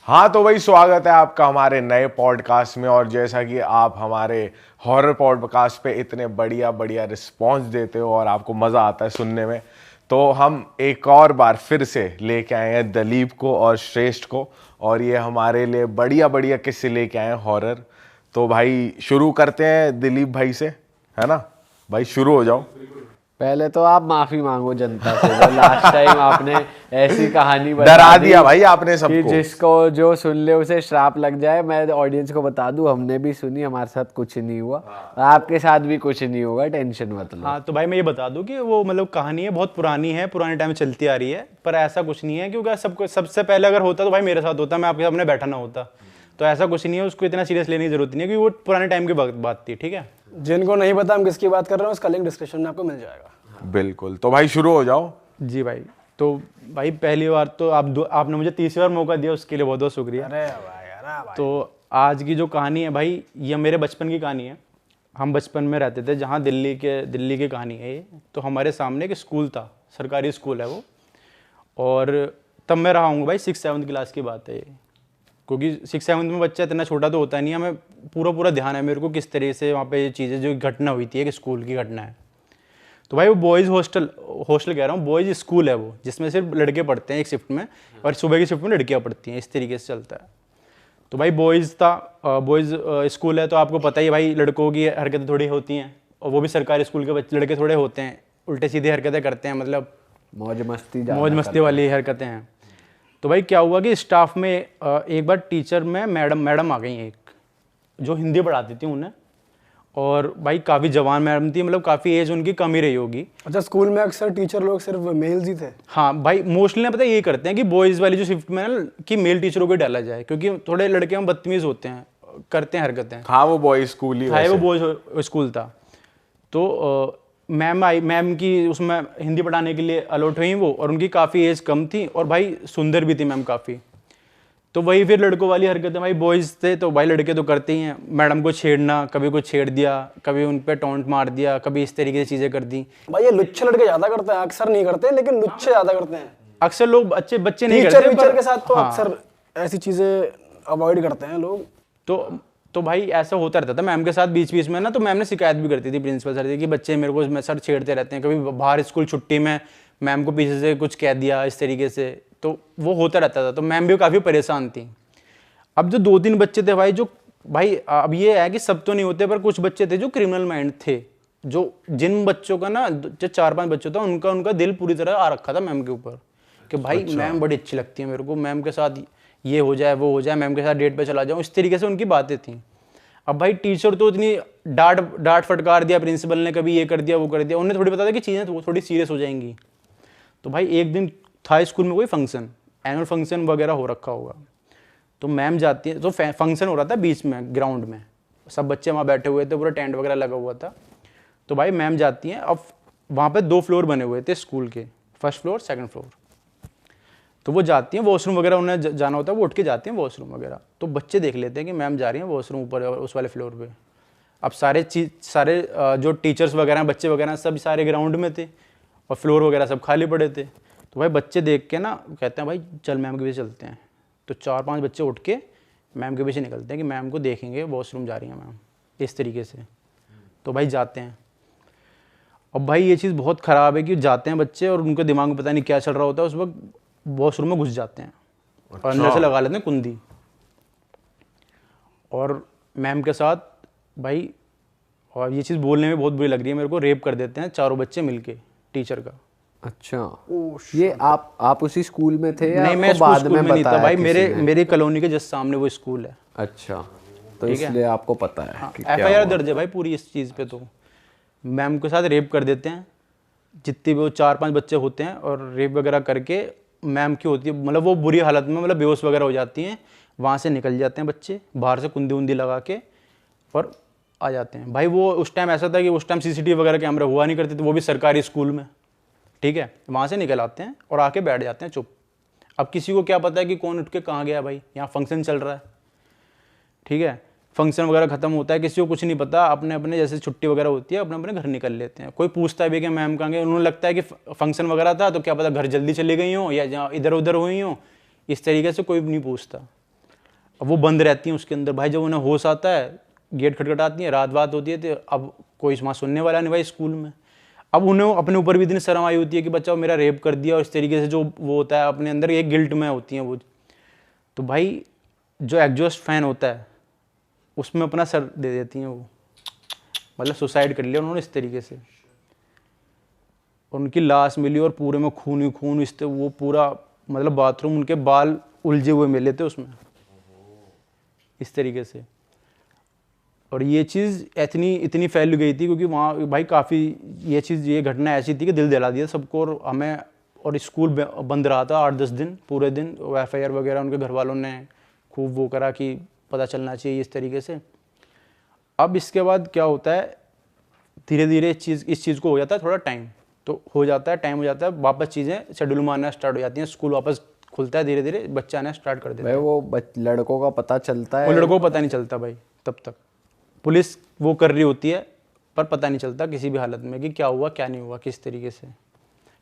हाँ तो भाई स्वागत है आपका हमारे नए पॉडकास्ट में। और जैसा कि आप हमारे हॉरर पॉडकास्ट पे इतने बढ़िया बढ़िया रिस्पॉन्स देते हो और आपको मज़ा आता है सुनने में, तो हम एक और बार फिर से लेके आए हैं दिलीप को और श्रेष्ठ को, और ये हमारे लिए बढ़िया बढ़िया किस्से लेके आए हैं हॉरर। तो भाई शुरू करते हैं दिलीप भाई से, है ना भाई? शुरू हो जाओ। पहले तो आप माफी मांगो जनता से, जो लास्ट टाइम आपने ऐसी कहानी बता डरा दी दिया भाई आपने कि सबको। जिसको जो सुन ले उसे श्राप लग जाए। मैं ऑडियंस को बता दूं, हमने भी सुनी, हमारे साथ कुछ नहीं हुआ, आपके साथ भी कुछ नहीं होगा, टेंशन मत लो। हाँ तो भाई मैं ये बता दूं कि वो मतलब कहानी है बहुत पुरानी है, पुराने टाइम में चलती आ रही है, पर ऐसा कुछ नहीं है क्योंकि सबको सबसे पहले अगर होता तो भाई मेरे साथ होता, मैं आपके सामने बैठा ना होता। तो ऐसा कुछ नहीं है, उसको इतना सीरियस लेने की जरूरत नहीं है क्योंकि वो पुराने टाइम की बात थी। ठीक है, जिनको नहीं पता हम किसकी बात कर रहे हैं उसका लिंक डिस्क्रिप्शन में आपको मिल जाएगा। बिल्कुल, तो भाई शुरू हो जाओ। जी भाई। तो भाई पहली बार तो आपने मुझे तीसरी बार मौका दिया, उसके लिए बहुत बहुत शुक्रिया। अरे भाई। तो आज की जो कहानी है भाई, ये मेरे बचपन की कहानी है। हम बचपन में रहते थे जहाँ दिल्ली की कहानी है ये। तो हमारे सामने एक स्कूल था, सरकारी स्कूल है वो, और तब मैं रहा हूँ भाई 6-7 क्लास की बात है ये। क्योंकि 6-7 में बच्चा इतना छोटा तो होता नहीं है, हमें पूरा ध्यान है मेरे को किस तरह से वहाँ पे ये चीज़ें जो घटना हुई थी, एक स्कूल की घटना है। तो भाई वो बॉयज़ हॉस्टल कह रहा हूँ, बॉयज़ स्कूल है वो, जिसमें सिर्फ लड़के पढ़ते हैं एक शिफ्ट में, और सुबह की शिफ्ट में लड़कियाँ पढ़ती हैं, इस तरीके से चलता है। तो भाई बॉयज़ स्कूल है, तो आपको पता ही भाई लड़कों की हरकतें थोड़ी होती हैं, और वो भी सरकारी स्कूल के बच्चे लड़के थोड़े होते हैं, उल्टे सीधे हरकतें करते हैं, मतलब मौज मस्ती वाली हरकतें हैं। तो भाई क्या हुआ कि स्टाफ में एक बार टीचर में मैडम आ गई एक, जो हिंदी पढ़ाती थी उन्हें, और भाई काफ़ी जवान मैडम थी, मतलब काफ़ी एज उनकी कम ही रही होगी। अच्छा, स्कूल में अक्सर टीचर लोग सिर्फ मेल्स ही थे? हाँ भाई, मोस्टली ना पता ये करते हैं कि बॉयज़ वाली जो शिफ्ट में ना कि मेल टीचरों को डाला जाए, क्योंकि थोड़े लड़के हम बदतमीज़ होते हैं, करते हैं हरकतें। हाँ वो बॉयज स्कूल ही हाँ वो बॉयज़ स्कूल था। तो मैम की उसमें हिंदी पढ़ाने के लिए अलॉट हुई वो, और उनकी काफ़ी एज कम थी, और भाई सुंदर भी थी मैम काफ़ी। तो वही फिर लड़कों वाली हरकतें, भाई बॉयज़ थे तो भाई लड़के तो करते ही हैं, मैडम को छेड़ना, कभी कुछ छेड़ दिया, कभी उन पर टॉन्ट मार दिया, कभी इस तरीके से चीज़ें कर दी। भाई ये लुच्चे लड़के ज्यादा करते हैं, अक्सर नहीं करते लेकिन लुच्चे ज्यादा करते हैं। अक्सर लोग अच्छे बच्चे नहीं टीचर करते टीचर के साथ तो हाँ। अक्सर ऐसी चीजें अवॉइड करते हैं लोग। तो भाई ऐसा होता रहता था मैम के साथ बीच बीच में ना। तो मैम ने शिकायत भी करती थी प्रिंसिपल सर से कि बच्चे मेरे को सर छेड़ते रहते हैं, कभी बाहर स्कूल छुट्टी में मैम को पीछे से कुछ कह दिया इस तरीके से, तो वो होता रहता था। तो मैम भी काफ़ी परेशान थी। अब जो 2-3 बच्चे थे भाई, जो भाई अब ये है कि सब तो नहीं होते, पर कुछ बच्चे थे जो क्रिमिनल माइंड थे, जो जिन बच्चों का ना, जो 4-5 बच्चों था उनका दिल पूरी तरह आ रखा था मैम के ऊपर कि भाई मैम बड़ी अच्छी लगती है मेरे को, मैम के साथ ये हो जाए वो हो जाए, मैम के साथ डेट पे चला जाऊँ, इस तरीके से उनकी बातें थी। अब भाई टीचर तो इतनी डांट फटकार दिया प्रिंसिपल ने, कभी ये कर दिया वो कर दिया, उन्हें थोड़ी पता था कि चीज़ें थोड़ी सीरियस हो जाएंगी। तो भाई एक दिन था स्कूल में कोई फंक्शन, एनुअल फंक्शन वगैरह हो रखा होगा। तो मैम जाती है, तो फंक्शन हो रहा था बीच में ग्राउंड में, सब बच्चे वहाँ बैठे हुए थे, पूरा टेंट वगैरह लगा हुआ था। तो भाई मैम जाती हैं, अब वहाँ पे 2 फ्लोर बने हुए थे स्कूल के, फर्स्ट फ्लोर सेकंड फ्लोर। तो वो जाती हैं वॉशरूम वगैरह, उन्हें जाना होता है, वो उठ के जाती हैं वॉशरूम वगैरह। तो बच्चे देख लेते हैं कि मैम जा रही हैं वॉशरूम ऊपर उस वाले फ्लोर पे। अब सारे जो टीचर्स वगैरह बच्चे वगैरह सब सारे ग्राउंड में थे, और फ्लोर वगैरह सब खाली पड़े थे। तो भाई बच्चे देख के ना कहते हैं भाई चल मैम के पीछे चलते हैं। तो 4-5 बच्चे उठ के मैम के पीछे निकलते हैं कि मैम को देखेंगे वॉशरूम जा रही हैं मैम, इस तरीके से। तो भाई जाते हैं। अब भाई ये चीज़ बहुत ख़राब है कि जाते हैं बच्चे और उनके दिमाग में पता नहीं क्या चल रहा होता है, उस वक्त वॉशरूम में घुस जाते हैं और अंदर से लगा लेते हैं कुंडी, और मैम के साथ भाई, और ये चीज़ बोलने में बहुत बुरी लग रही है मेरे को, रेप कर देते हैं 4 बच्चे मिलके टीचर का। अच्छा, ये आप उसी स्कूल में थे या नहीं, मैं बाद स्कूल में नहीं था भाई, मेरी कॉलोनी के जस्ट सामने वो स्कूल है। अच्छा, तो इसलिए आपको पता है कि क्या FIR दर्ज है भाई पूरी इस चीज़ पे। तो मैम के साथ रेप कर देते हैं, जितने भी वो 4-5 बच्चे होते हैं, और रेप वगैरह करके मैम की होती है, मतलब वो बुरी हालत में, मतलब बेहोश वगैरह हो जाती हैं। वहाँ से निकल जाते हैं बच्चे बाहर से कुंडी उंदी लगा के, और आ जाते हैं। भाई वो उस टाइम ऐसा था कि उस टाइम CCTV वगैरह कैमरा हुआ नहीं करते थे, वो भी सरकारी स्कूल में, ठीक है। वहाँ से निकल आते हैं और आके बैठ जाते हैं चुप। अब किसी को क्या पता है कि कौन उठ के कहाँ गया, भाई यहाँ फंक्शन चल रहा है, ठीक है। फंक्शन वगैरह खत्म होता है, किसी को कुछ नहीं पता, अपने अपने जैसे छुट्टी वगैरह होती है अपने अपने घर निकल लेते हैं। कोई पूछता है भी कि मैम कहाँ गए, उन्होंने लगता है कि फंक्शन वगैरह था तो क्या पता घर जल्दी चली गई हो या इधर उधर हुई हो, इस तरीके से कोई नहीं पूछता। अब वो बंद रहती हैं उसके अंदर। भाई जब उन्हें होश आता है, गेट खटखटाती हैं, रात बात होती है, तो अब कोई वहाँ सुनने वाला नहीं भाई स्कूल में। अब उन्हें अपने ऊपर भी इतनी शर्म आई होती है कि बच्चा मेरा रेप कर दिया, और इस तरीके से जो वो होता है अपने अंदर एक गिल्ट में होती हैं वो। तो भाई जो एग्जॉस्ट फैन होता है उसमें अपना सर दे देती हैं वो, मतलब सुसाइड कर लिया उन्होंने इस तरीके से। और उनकी लाश मिली और पूरे में खून ही खून, इस वो पूरा मतलब बाथरूम, उनके बाल उलझे हुए मिले थे उसमें इस तरीके से। और ये चीज़ इतनी फैल गई थी क्योंकि वहाँ भाई काफ़ी ये घटना ऐसी थी कि दिल दहला दिया सबको। और हमें, और स्कूल बंद रहा था 8-10 दिन, पूरे दिन FIR वगैरह उनके घर वालों ने खूब वो करा कि पता चलना चाहिए इस तरीके से। अब इसके बाद क्या होता है, धीरे धीरे इस चीज़ को हो जाता है थोड़ा टाइम, तो हो जाता है वापस चीज़ें शेड्यूल में आना स्टार्ट हो जाती हैं, स्कूल वापस खुलता है, धीरे धीरे बच्चे आना स्टार्ट कर देते हैं। भाई वो लड़कों का पता चलता है? वो लड़कों को पता नहीं चलता भाई, तब तक पुलिस वो कर रही होती है, पर पता नहीं चलता किसी भी हालत में कि क्या हुआ क्या नहीं हुआ किस तरीके से।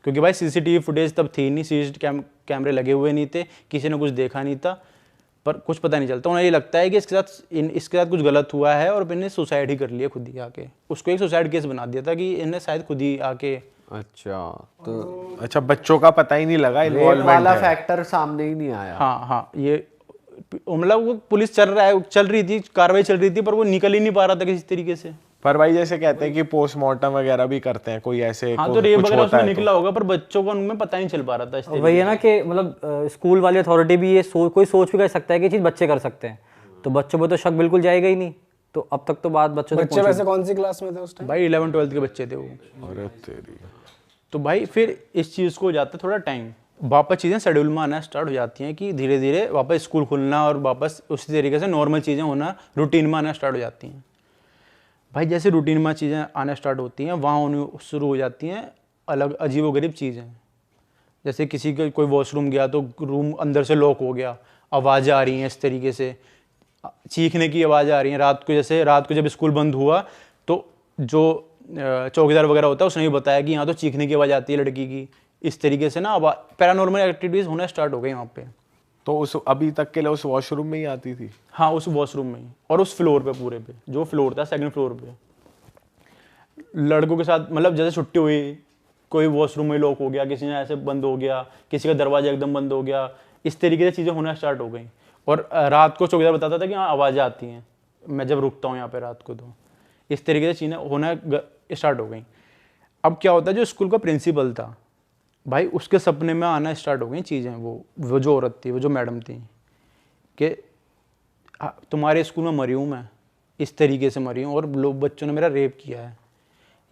क्योंकि भाई CCTV फुटेज तब थी नहीं, CCTV कैमरे लगे हुए नहीं थे, किसी ने कुछ देखा नहीं था, पर कुछ पता नहीं चलता। उन्हें ये लगता है कि इसके साथ कुछ गलत हुआ है और इन्हें सुसाइड ही कर लिया खुद ही आके। उसको एक सुसाइड केस बना दिया था कि इन्हें शायद खुद ही आके। अच्छा, बच्चों का पता ही नहीं लगा, रेप इन्वॉल्वमेंट वाला है। फैक्टर सामने ही नहीं आया। हाँ, ये मतलब वो पुलिस चल रही थी, कार्रवाई चल रही थी, पर वो निकल ही नहीं पा रहा था किसी तरीके से। पर भाई जैसे कहते हैं कि पोस्टमार्टम वगैरह भी करते हैं, कोई ऐसे हाँ, तो रेप वगैरह उसमें निकला होगा, पर बच्चों को उनमें पता नहीं चल पा रहा था इस तरीके। वही है ना कि मतलब स्कूल वाली अथॉरिटी भी ये कोई सोच भी कर सकता है कि ये चीज़ बच्चे कर सकते हैं, तो बच्चों पर तो शक बिल्कुल जाएगा ही नहीं। तो अब तक तो बात बच्चों तक बच्चे वैसे कौन सी क्लास में थे उस टाइम? भाई 11-12 के बच्चे थे वो। अरे तेरी। तो भाई फिर इस चीज़ को हो जाता है थोड़ा टाइम, वापस चीज़ें शेड्यूल में आना स्टार्ट हो जाती हैं कि धीरे धीरे वापस स्कूल खुलना और वापस उसी तरीके से नॉर्मल चीज़ें होना, रूटीन में आना स्टार्ट हो जाती हैं। भाई जैसे रूटीन में चीज़ें आना स्टार्ट होती हैं, वहाँ होने शुरू हो जाती हैं अलग अजीबोगरीब चीज़ें। जैसे किसी का कोई वॉशरूम गया तो रूम अंदर से लॉक हो गया, आवाज़ें आ रही हैं इस तरीके से, चीखने की आवाज़ें आ रही हैं रात को। जैसे रात को जब स्कूल बंद हुआ तो जो चौकीदार वगैरह होता है उसने भी बताया कि यहाँ तो चीखने की आवाज़ आती है लड़की की, इस तरीके से ना पैरानॉर्मल एक्टिविटीज़ होना स्टार्ट हो गई वहाँ पे। तो उस अभी तक के लिए उस वॉशरूम में ही आती थी? हाँ, उस वॉशरूम में ही, और उस फ्लोर पे, पूरे पे जो फ्लोर था 2nd फ्लोर पे, लड़कों के साथ। मतलब जैसे छुट्टी हुई, कोई वॉशरूम में लॉक हो गया, किसी ने ऐसे बंद हो गया, किसी का दरवाजा एकदम बंद हो गया, इस तरीके से चीज़ें होना स्टार्ट हो गई। और रात को चौकीदार बताता था कि हाँ आवाज़ें आती हैं मैं जब रुकता हूँ यहाँ पे रात को, तो इस तरीके से चीज़ें होना स्टार्ट हो गई। अब क्या होता है, जो स्कूल का प्रिंसिपल था भाई, उसके सपने में आना स्टार्ट हो गई चीज़ें। वो जो औरत थी, वो जो मैडम थी, कि तुम्हारे स्कूल में मरी हूँ मैं, इस तरीके से मरी हूँ, और लोग बच्चों ने मेरा रेप किया है,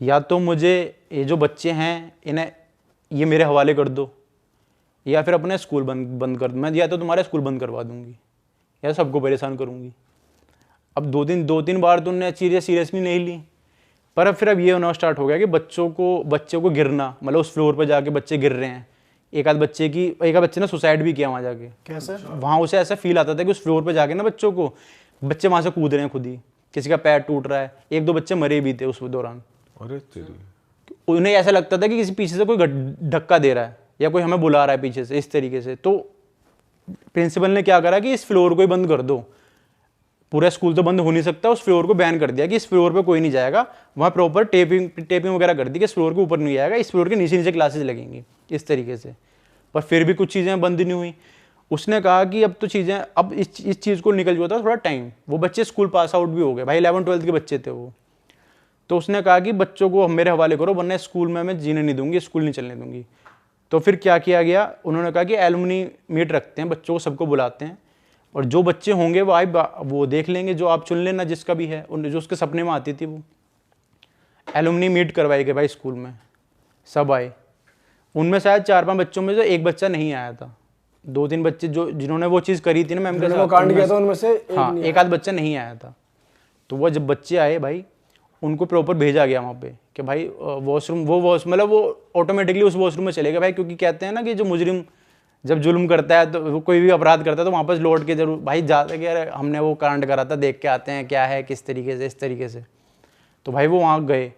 या तो मुझे ये जो बच्चे हैं इन्हें ये मेरे हवाले कर दो, या फिर अपने स्कूल बंद कर दो, मैं या तो तुम्हारा स्कूल बंद करवा दूंगी या सबको परेशान करूंगी। अब 2-3 बार तो उन्होंने चीज़ें सीरियसली नहीं ली, पर अब फिर ये होना स्टार्ट हो गया कि बच्चों को गिरना, मतलब उस फ्लोर पर जाके बच्चे गिर रहे हैं। एक आध बच्चे ने सुसाइड भी किया वहाँ जाके। कैसे? वहाँ उसे ऐसा फील आता था कि उस फ्लोर पर जाके ना बच्चे वहाँ से कूद रहे हैं खुद ही, किसी का पैर टूट रहा है, 1-2 बच्चे मरे भी थे उस दौरान। अरे तेरी। उन्हें ऐसा लगता था कि किसी पीछे से कोई धक्का दे रहा है या कोई हमें बुला रहा है पीछे से, इस तरीके से। तो प्रिंसिपल ने क्या करा कि इस फ्लोर को ही बंद कर दो, पूरा स्कूल तो बंद हो नहीं सकता, उस फ्लोर को बैन कर दिया कि इस फ्लोर पे कोई नहीं जाएगा। वहाँ प्रॉपर टेपिंग वगैरह कर दी कि इस फ्लोर के ऊपर नहीं जाएगा, इस फ्लोर के नीचे क्लासेस लगेंगी, इस तरीके से। पर फिर भी कुछ चीज़ें बंद नहीं हुई। उसने कहा कि अब तो चीज़ें, अब इस चीज़ को निकल जाता थोड़ा टाइम। वो बच्चे स्कूल पास आउट भी हो गए भाई, 11-12 के बच्चे थे वो। तो उसने कहा कि बच्चों को मेरे हवाले करो, वरना स्कूल में मैं जीने नहीं दूंगी, स्कूल नहीं चलने दूंगी। तो फिर क्या किया गया, उन्होंने कहा कि एलुमनी मीट रखते हैं, बच्चों को सबको बुलाते हैं, और जो बच्चे होंगे वो देख लेंगे, जो आप चुन लेना जिसका भी है, जो उसके सपने में आती थी वो। एलुमनी मीट करवाई गई भाई स्कूल में, सब आए। उनमें शायद 4-5 बच्चों में से एक बच्चा नहीं आया था। 2-3 बच्चे जिन्होंने वो चीज़ करी थी ना मैम के साथ, कांड किया था उनमें से हाँ, एक आध बच्चा नहीं आया था। तो वो जब बच्चे आए भाई, उनको प्रॉपर भेजा गया वहाँ पे कि भाई वॉशरूम, मतलब वो ऑटोमेटिकली उस वॉशरूम में चले गए भाई, क्योंकि कहते हैं ना कि जो मुजरिम जब जुल्म करता है, तो वो कोई भी अपराध करता है, तो वापस लौट के जरूर भाई जाते कि अरे हमने वो कांड करा था, देख के आते हैं क्या है किस तरीके से, इस तरीके से। तो भाई वो वहाँ गए,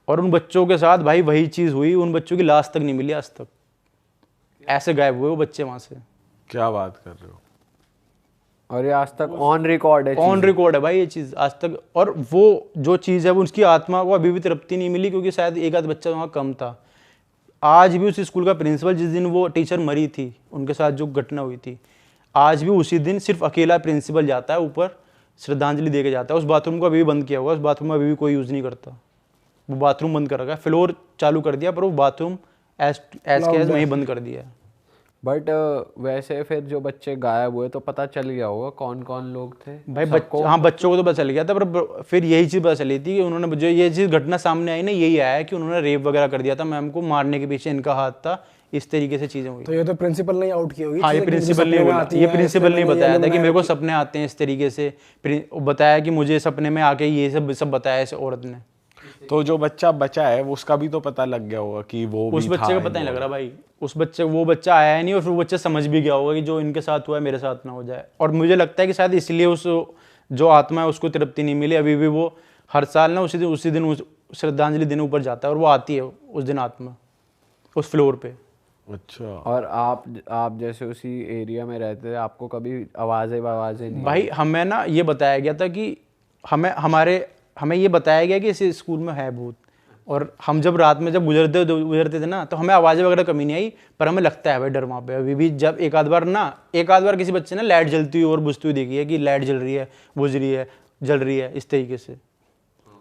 और उन बच्चों के साथ भाई वही चीज़ हुई। उन बच्चों की लाश तक नहीं मिली आज तक, ऐसे गायब हुए वो बच्चे वहाँ से। क्या बात कर रहे हो? और ये आज तक ऑन रिकॉर्ड है, ऑन रिकॉर्ड है भाई ये चीज़ आज तक। और वो जो चीज़ है वो उसकी आत्मा को अभी भी तृप्ति नहीं मिली, क्योंकि शायद एक आध बच्चा वहाँ कम था। आज भी उस स्कूल का प्रिंसिपल, जिस दिन वो टीचर मरी थी उनके साथ जो घटना हुई थी, आज भी उसी दिन सिर्फ अकेला प्रिंसिपल जाता है ऊपर, श्रद्धांजलि दे के जाता है। उस बाथरूम को अभी भी बंद किया हुआ है, उस बाथरूम में अभी भी कोई यूज़ नहीं करता। वो बाथरूम बंद कर रखा है, फ्लोर चालू कर दिया पर वो बाथरूम एज के एज वहीं बंद कर दिया है। बट वैसे फिर जो बच्चे गायब हुए तो पता चल गया होगा कौन कौन लोग थे भाई हाँ, बच्चों को तो पता चल गया था, पर फिर यही चीज़ पता चली थी कि उन्होंने, जो ये चीज़ घटना सामने आई ना, यही आया है कि उन्होंने रेप वगैरह कर दिया था मैम को, मारने के पीछे इनका हाथ था, इस तरीके से चीज़ें हुई। तो ये तो प्रिंसिपल ने आउट की होगी। हाँ, ये प्रिंसिपल ने बोला, ये प्रिंसिपल ने बताया था कि मेरे को सपने आते हैं इस तरीके से, बताया कि मुझे सपने में आके ये सब बताया इस औरत ने। तो जो बच्चा बचा है उसका भी तो पता लग गया होगा कि वो उस बच्चे का पता नहीं लग रहा भाई, वो बच्चा आया है नहीं, और फिर वो बच्चा समझ भी गया होगा कि जो इनके साथ हुआ है मेरे साथ ना हो जाए। और मुझे लगता है कि शायद इसलिए उस जो आत्मा है उसको तृप्ति नहीं मिली, अभी भी वो हर साल ना उसी दिन श्रद्धांजलि दिन ऊपर जाता है और वो आती है उस दिन आत्मा उस फ्लोर पे। अच्छा। और आप जैसे उसी एरिया में रहते थे, आपको कभी आवाज़ें नहीं? भाई हमें ना ये बताया गया था कि हमें ये बताया गया कि इस स्कूल में है भूत, और हम जब रात में जब गुजरते थे ना तो हमें आवाज़ें वगैरह कमी नहीं आई, पर हमें लगता है भाई डर वहाँ पे अभी भी। जब एक आध बार किसी बच्चे ने लाइट जलती हुई और बुझती हुई देखी है कि लाइट जल रही है, बुझ रही है, जल रही है, इस तरीके से।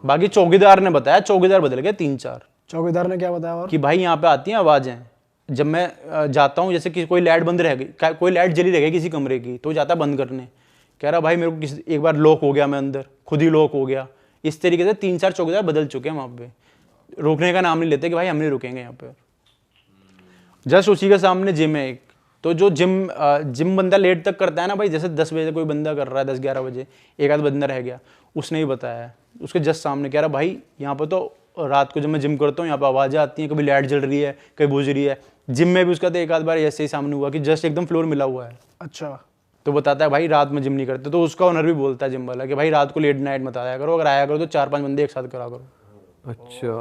बाकी चौकीदार ने बताया, चौकीदार बदल गए 3-4। चौकीदार ने क्या बताया? और कि भाई यहाँ पे आती हैं आवाज़ें, जब मैं जाता हूँ, जैसे कि कोई लाइट बंद रह गई, कोई लाइट जली रह गई किसी कमरे की, तो जाता बंद करने, कह रहा भाई मेरे को एक बार लॉक हो गया, मैं अंदर खुद ही लॉक हो गया। इस तरीके से 3-4 चौकीदार बदल चुके हैं वहाँ पे, रोकने का नाम नहीं लेते कि भाई हम नहीं रुकेंगे यहाँ पे। जस्ट उसी के सामने जिम है एक, तो जो जिम बंदा लेट तक करता है ना भाई, जैसे 10 बजे कोई बंदा कर रहा है, 10-11 बजे एक आध बंदा रह गया, उसने ही बताया है, उसके जस्ट सामने कह रहा भाई यहाँ पर तो रात को जब मैं जिम करता हूँ यहाँ पर आवाज़ें आती हैं, कभी लाइट जल रही है, कभी बुझ रही है। जिम में भी उसका तो एक आध बार ऐसे ही सामने हुआ कि जस्ट एकदम फ्लोर मिला हुआ है। अच्छा। तो बताता है भाई रात में जिम नहीं करते, तो उसका ओनर भी बोलता है जिम वाला कि भाई रात को लेट नाइट मत आया करो, अगर आया करो तो 4-5 बंदे एक साथ करा करो। अच्छा,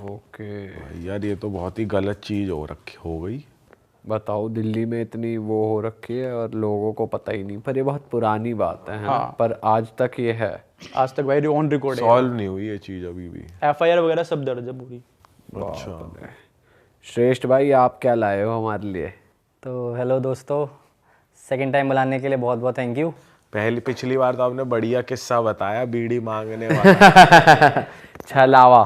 ओके। यार ये तो बहुत ही गलत चीज़ हो गई। बताओ, दिल्ली में इतनी वो हो रखी है और लोगों को पता ही नहीं, पर ये बहुत पुरानी बात है ना? पर आज तक ये है, आज तक भाई ऑन रिकॉर्ड है, सॉल्व नहीं हुई ये चीज़ अभी भी। FIR वगैरह सब दर्ज है पूरी। अच्छा। श्रेष्ठ भाई, आप क्या लाए हो हमारे लिए? तो हेलो दोस्तों, सेकंड टाइम बुलाने के लिए बहुत बहुत थैंक यू। पिछली बार तो आपने बढ़िया किस्सा बताया, बीड़ी मांगने वाला। छलावा।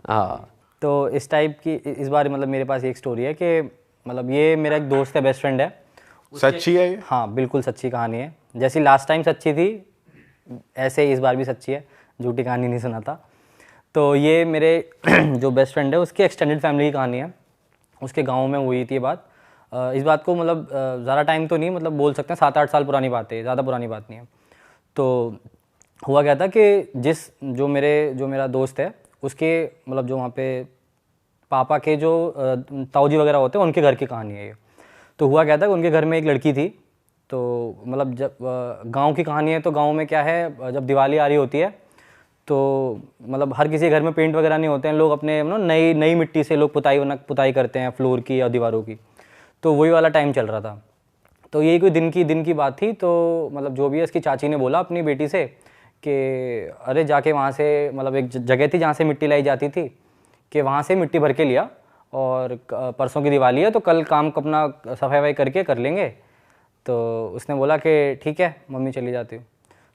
हाँ, तो इस टाइप की इस बार मतलब मेरे पास एक स्टोरी है कि मतलब ये मेरा एक दोस्त है, बेस्ट फ्रेंड है। सच्ची है ये? हाँ, बिल्कुल सच्ची कहानी है। जैसी लास्ट टाइम सच्ची थी ऐसे इस बार भी सच्ची है, झूठी कहानी नहीं सुनाता। तो ये मेरे जो बेस्ट फ्रेंड है उसकी एक्सटेंडेड फैमिली की कहानी है। उसके गाँव में हुई थी ये बात। इस बात को मतलब ज़्यादा टाइम तो नहीं, मतलब बोल सकते हैं 7-8 साल पुरानी बात है, ज़्यादा पुरानी बात नहीं है। तो हुआ क्या था कि जो मेरा दोस्त है उसके मतलब जो वहाँ पे पापा के जो ताऊजी वगैरह होते हैं उनके घर की कहानी है ये। तो हुआ क्या था कि उनके घर में एक लड़की थी। तो मतलब जब गांव की कहानी है, तो गांव में क्या है, जब दिवाली आ रही होती है तो मतलब हर किसी घर में पेंट वगैरह नहीं होते हैं, लोग अपने नई मिट्टी से लोग पुताई करते हैं फ्लोर की या दीवारों की। तो वही वाला टाइम चल रहा था। तो यही कोई दिन की बात थी। तो मतलब जो भी है, इसकी चाची ने बोला अपनी बेटी से कि अरे जाके वहाँ से, मतलब एक जगह थी जहाँ से मिट्टी लाई जाती थी, कि वहाँ से मिट्टी भर के लिया, और परसों की दिवाली है तो कल काम अपना सफाई करके कर लेंगे। तो उसने बोला कि ठीक है मम्मी, चली जाती हूँ।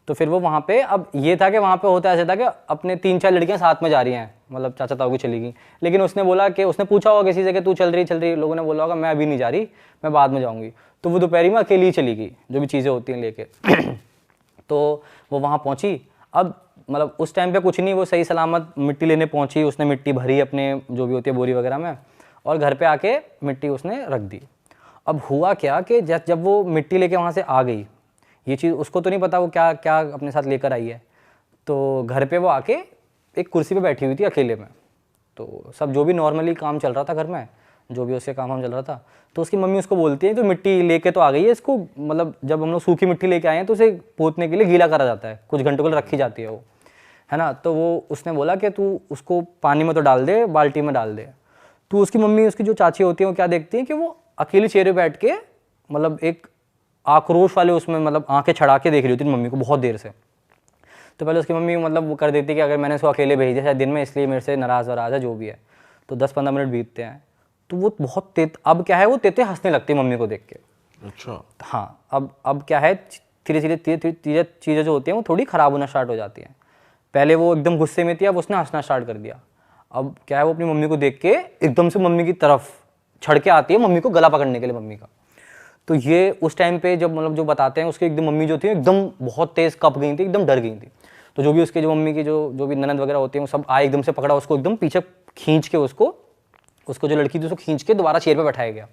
तो फिर वो वहाँ पे, अब ये था कि वहाँ पे होता ऐसा था कि अपने 3-4 लड़कियाँ साथ में जा रही हैं, मतलब चाचा ताऊ की चली गई। लेकिन उसने बोला कि उसने पूछा होगा किसी से कि तू चल रही, लोगों ने बोला होगा मैं अभी नहीं जा रही, मैं बाद में जाऊँगी। तो वो दोपहरी में अकेली ही चली गई, जो भी चीज़ें होती हैं लेके। तो वो वहाँ पहुँची। अब मतलब उस टाइम पे कुछ नहीं, वो सही सलामत मिट्टी लेने पहुँची। उसने मिट्टी भरी अपने जो भी होती है बोरी वगैरह में, और घर पे आके मिट्टी उसने रख दी। अब हुआ क्या कि जब वो मिट्टी लेके वहाँ से आ गई, ये चीज़ उसको तो नहीं पता वो क्या क्या अपने साथ लेकर आई है। तो घर पे वो आके एक कुर्सी पे बैठी हुई थी अकेले में। तो सब जो भी नॉर्मली काम चल रहा था घर में, जो भी उसके काम चल रहा था, तो उसकी मम्मी उसको बोलती है तो मिट्टी लेके तो आ गई है, इसको मतलब जब हम लोग सूखी मिट्टी लेके आए हैं तो उसे पोतने के लिए गीला करा जाता है, कुछ घंटों के लिए रखी जाती है वो, है ना। तो वो उसने बोला कि तू उसको पानी में तो डाल दे, बाल्टी में डाल दे। तो उसकी मम्मी, उसकी जो चाची होती है, वो क्या देखती है कि वो अकेली चेहरे बैठ के मतलब एक आक्रोश वाले उसमें मतलब आंखें छड़ा के देख रही होती थी मम्मी को बहुत देर से। तो पहले उसकी मम्मी मतलब वो कर देती कि अगर मैंने उसको अकेले भेज दिया शायद दिन में, इसलिए मेरे से नाराज़ वराज है जो भी है। तो 10-15 मिनट बीतते हैं तो वो बहुत अब क्या है वो तेते हंसने लगती है मम्मी को देख के। अच्छा। हाँ, अब क्या है धीरे धीरे चीज़ें जो होती हैं वो थोड़ी ख़राब होना स्टार्ट हो जाती हैं। पहले वो एकदम गुस्से में थी, अब उसने हंसना स्टार्ट कर दिया। अब क्या है वो अपनी मम्मी को देख के एकदम से मम्मी की तरफ छड़ के आती है, मम्मी को गला पकड़ने के लिए मम्मी का। तो ये उस टाइम पे जब मतलब जो बताते हैं उसके एकदम मम्मी जो थी एकदम बहुत तेज़ कप गई थी, एकदम डर गई थी। तो जो भी उसके जो मम्मी की जो भी ननद वगैरह होती हैं वो सब आए, एकदम से पकड़ा उसको, एकदम पीछे खींच के उसको जो लड़की थी उसको खींच के दोबारा चेयर पे बैठाया गया।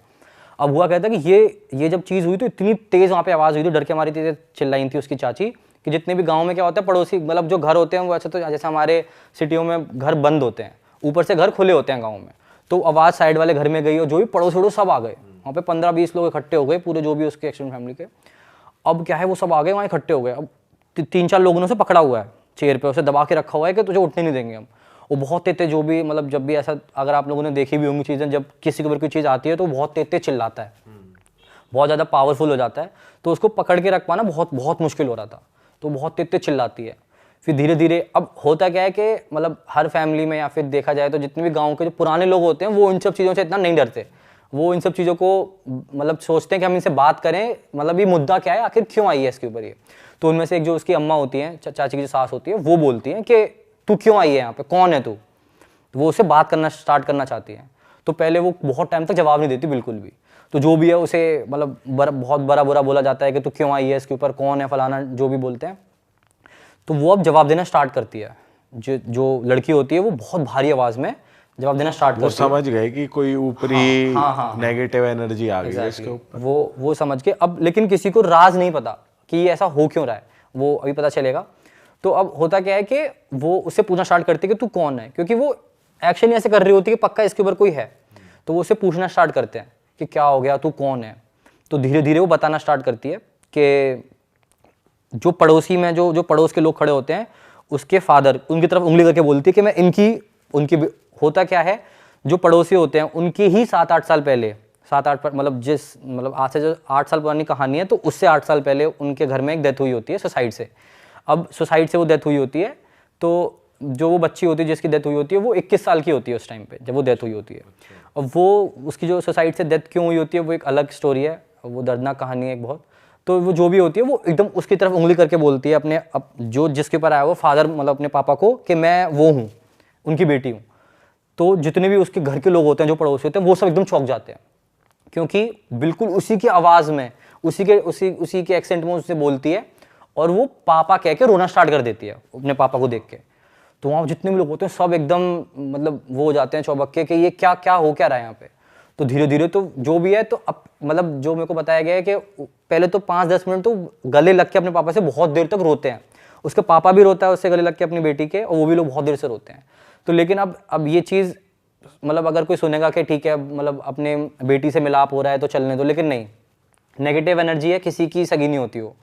अब हुआ कहता है कि ये जब चीज़ हुई तो इतनी तेज़ वहाँ पे आवाज़ हुई थी, डर के हमारी तेज़ चिल्लाई थी उसकी चाची कि जितने भी गाँव में क्या होता है पड़ोसी मतलब जो घर होते हैं वो ऐसे तो जैसे हमारे सिटियों में घर बंद होते हैं, ऊपर से घर खुले होते हैं गाँव में, तो आवाज़ साइड वाले घर में गई और जो भी पड़ोस वड़ोस सब आ गए वहाँ पे 15-20 लोग इकट्ठे हो गए पूरे जो भी उसके एक्सटेंडेड फैमिली के। अब क्या है वो सब आ गए वहाँ इकट्ठे हो गए। अब 3-4 लोगों ने उसे पकड़ा हुआ है चेयर पे, उसे दबा के रखा हुआ है कि तुझे उठने नहीं देंगे हम। वो बहुत तेते जो भी मतलब जब भी ऐसा अगर आप लोगों ने देखी भी होंगी चीज़ें, जब किसी के ऊपर कोई चीज़ आती है तो बहुत तेते चिल्लाता है, बहुत ज़्यादा पावरफुल हो जाता है, तो उसको पकड़ के रख पाना बहुत बहुत मुश्किल हो रहा था। तो बहुत तेते चिल्लाती है। फिर धीरे धीरे अब होता क्या है कि मतलब हर फैमिली में या फिर देखा जाए तो जितने भी गाँव के जो पुराने लोग होते हैं वो इन सब चीज़ों से इतना नहीं डरते। वो इन सब चीज़ों को मतलब सोचते हैं कि हम इनसे बात करें, मतलब ये मुद्दा क्या है, आखिर क्यों आई है इसके ऊपर ये। तो उनमें से एक जो उसकी अम्मा होती हैं, चाची की जो सास होती है, वो बोलती हैं कि तू क्यों आई है यहाँ पे, कौन है तू। तो वो उससे बात करना स्टार्ट करना चाहती हैं। तो पहले वो बहुत टाइम तक जवाब नहीं देती बिल्कुल भी। तो जो भी है उसे मतलब बहुत बड़ा बुरा बोला जाता है कि तू क्यों आई है इसके ऊपर, कौन है फलाना, जो भी बोलते हैं। तो वो अब जवाब देना स्टार्ट करती है। जो लड़की होती है वो बहुत भारी आवाज़ में जवाब देना स्टार्ट करती है। वो समझ गए कि कोई ऊपरी नेगेटिव एनर्जी आ गई है इसके ऊपर। वो समझ के अब, लेकिन किसी को राज नहीं पता कि ये ऐसा हो क्यों रहा है, वो अभी पता चलेगा। तो अब होता क्या है कि वो उससे पूछना स्टार्ट करती है कि तू कौन है, क्योंकि वो एक्शन ऐसे कर रही होती है कि पक्का इसके ऊपर कोई है। तो वो उससे पूछना स्टार्ट करते हैं कि क्या हो गया, तू कौन है। तो धीरे धीरे वो बताना स्टार्ट करती है कि जो पड़ोसी में जो पड़ोस के लोग खड़े होते हैं उसके फादर उनकी तरफ उंगली करके बोलती है कि मैं उनकी होता क्या है, जो पड़ोसी होते हैं उनकी ही 7-8 साल पहले, 7-8 मतलब आज से जो 8 साल पुरानी कहानी है, तो उससे 8 साल पहले उनके घर में एक डेथ हुई होती है सुसाइड से। अब सुसाइड से वो डेथ हुई होती है, तो जो वो बच्ची होती है जिसकी डेथ हुई होती है वो 21 साल की होती है उस टाइम पे जब वो डेथ हुई होती है। और वो उसकी जो सुसाइड से डेथ क्यों हुई होती है वो एक अलग स्टोरी है, वो दर्दनाक कहानी है एक बहुत। तो वो जो भी होती है वो एकदम उसकी तरफ उंगली करके बोलती है अपने जो जिसके ऊपर आया वो फादर मतलब अपने पापा को, कि मैं वो हूँ, उनकी बेटी हूँ। तो जितने भी उसके घर के लोग होते हैं जो पड़ोसी होते हैं वो सब एकदम चौंक जाते हैं, क्योंकि बिल्कुल उसी की आवाज़ में उसी के एक्सेंट में उससे बोलती है और वो पापा कह के रोना स्टार्ट कर देती है अपने पापा को देख के। तो वहाँ जितने भी लोग होते हैं सब एकदम मतलब वो हो जाते हैं चौबक्के कि ये क्या क्या हो क्या रहा है यहाँ पे। तो धीरे धीरे तो जो भी है, तो अब मतलब जो मेरे को बताया गया है कि पहले तो 5-10 मिनट तो गले लग के अपने पापा से बहुत देर तक रोते हैं, उसके पापा भी रोता है उससे गले लग के अपनी बेटी के, और वो भी लोग बहुत देर से रोते हैं। तो लेकिन अब ये चीज़ मतलब अगर कोई सुनेगा कि ठीक है मतलब अपने बेटी से मिलाप हो रहा है तो चलने दो, लेकिन नहीं, नेगेटिव एनर्जी है, किसी की सगी नहीं होती हो।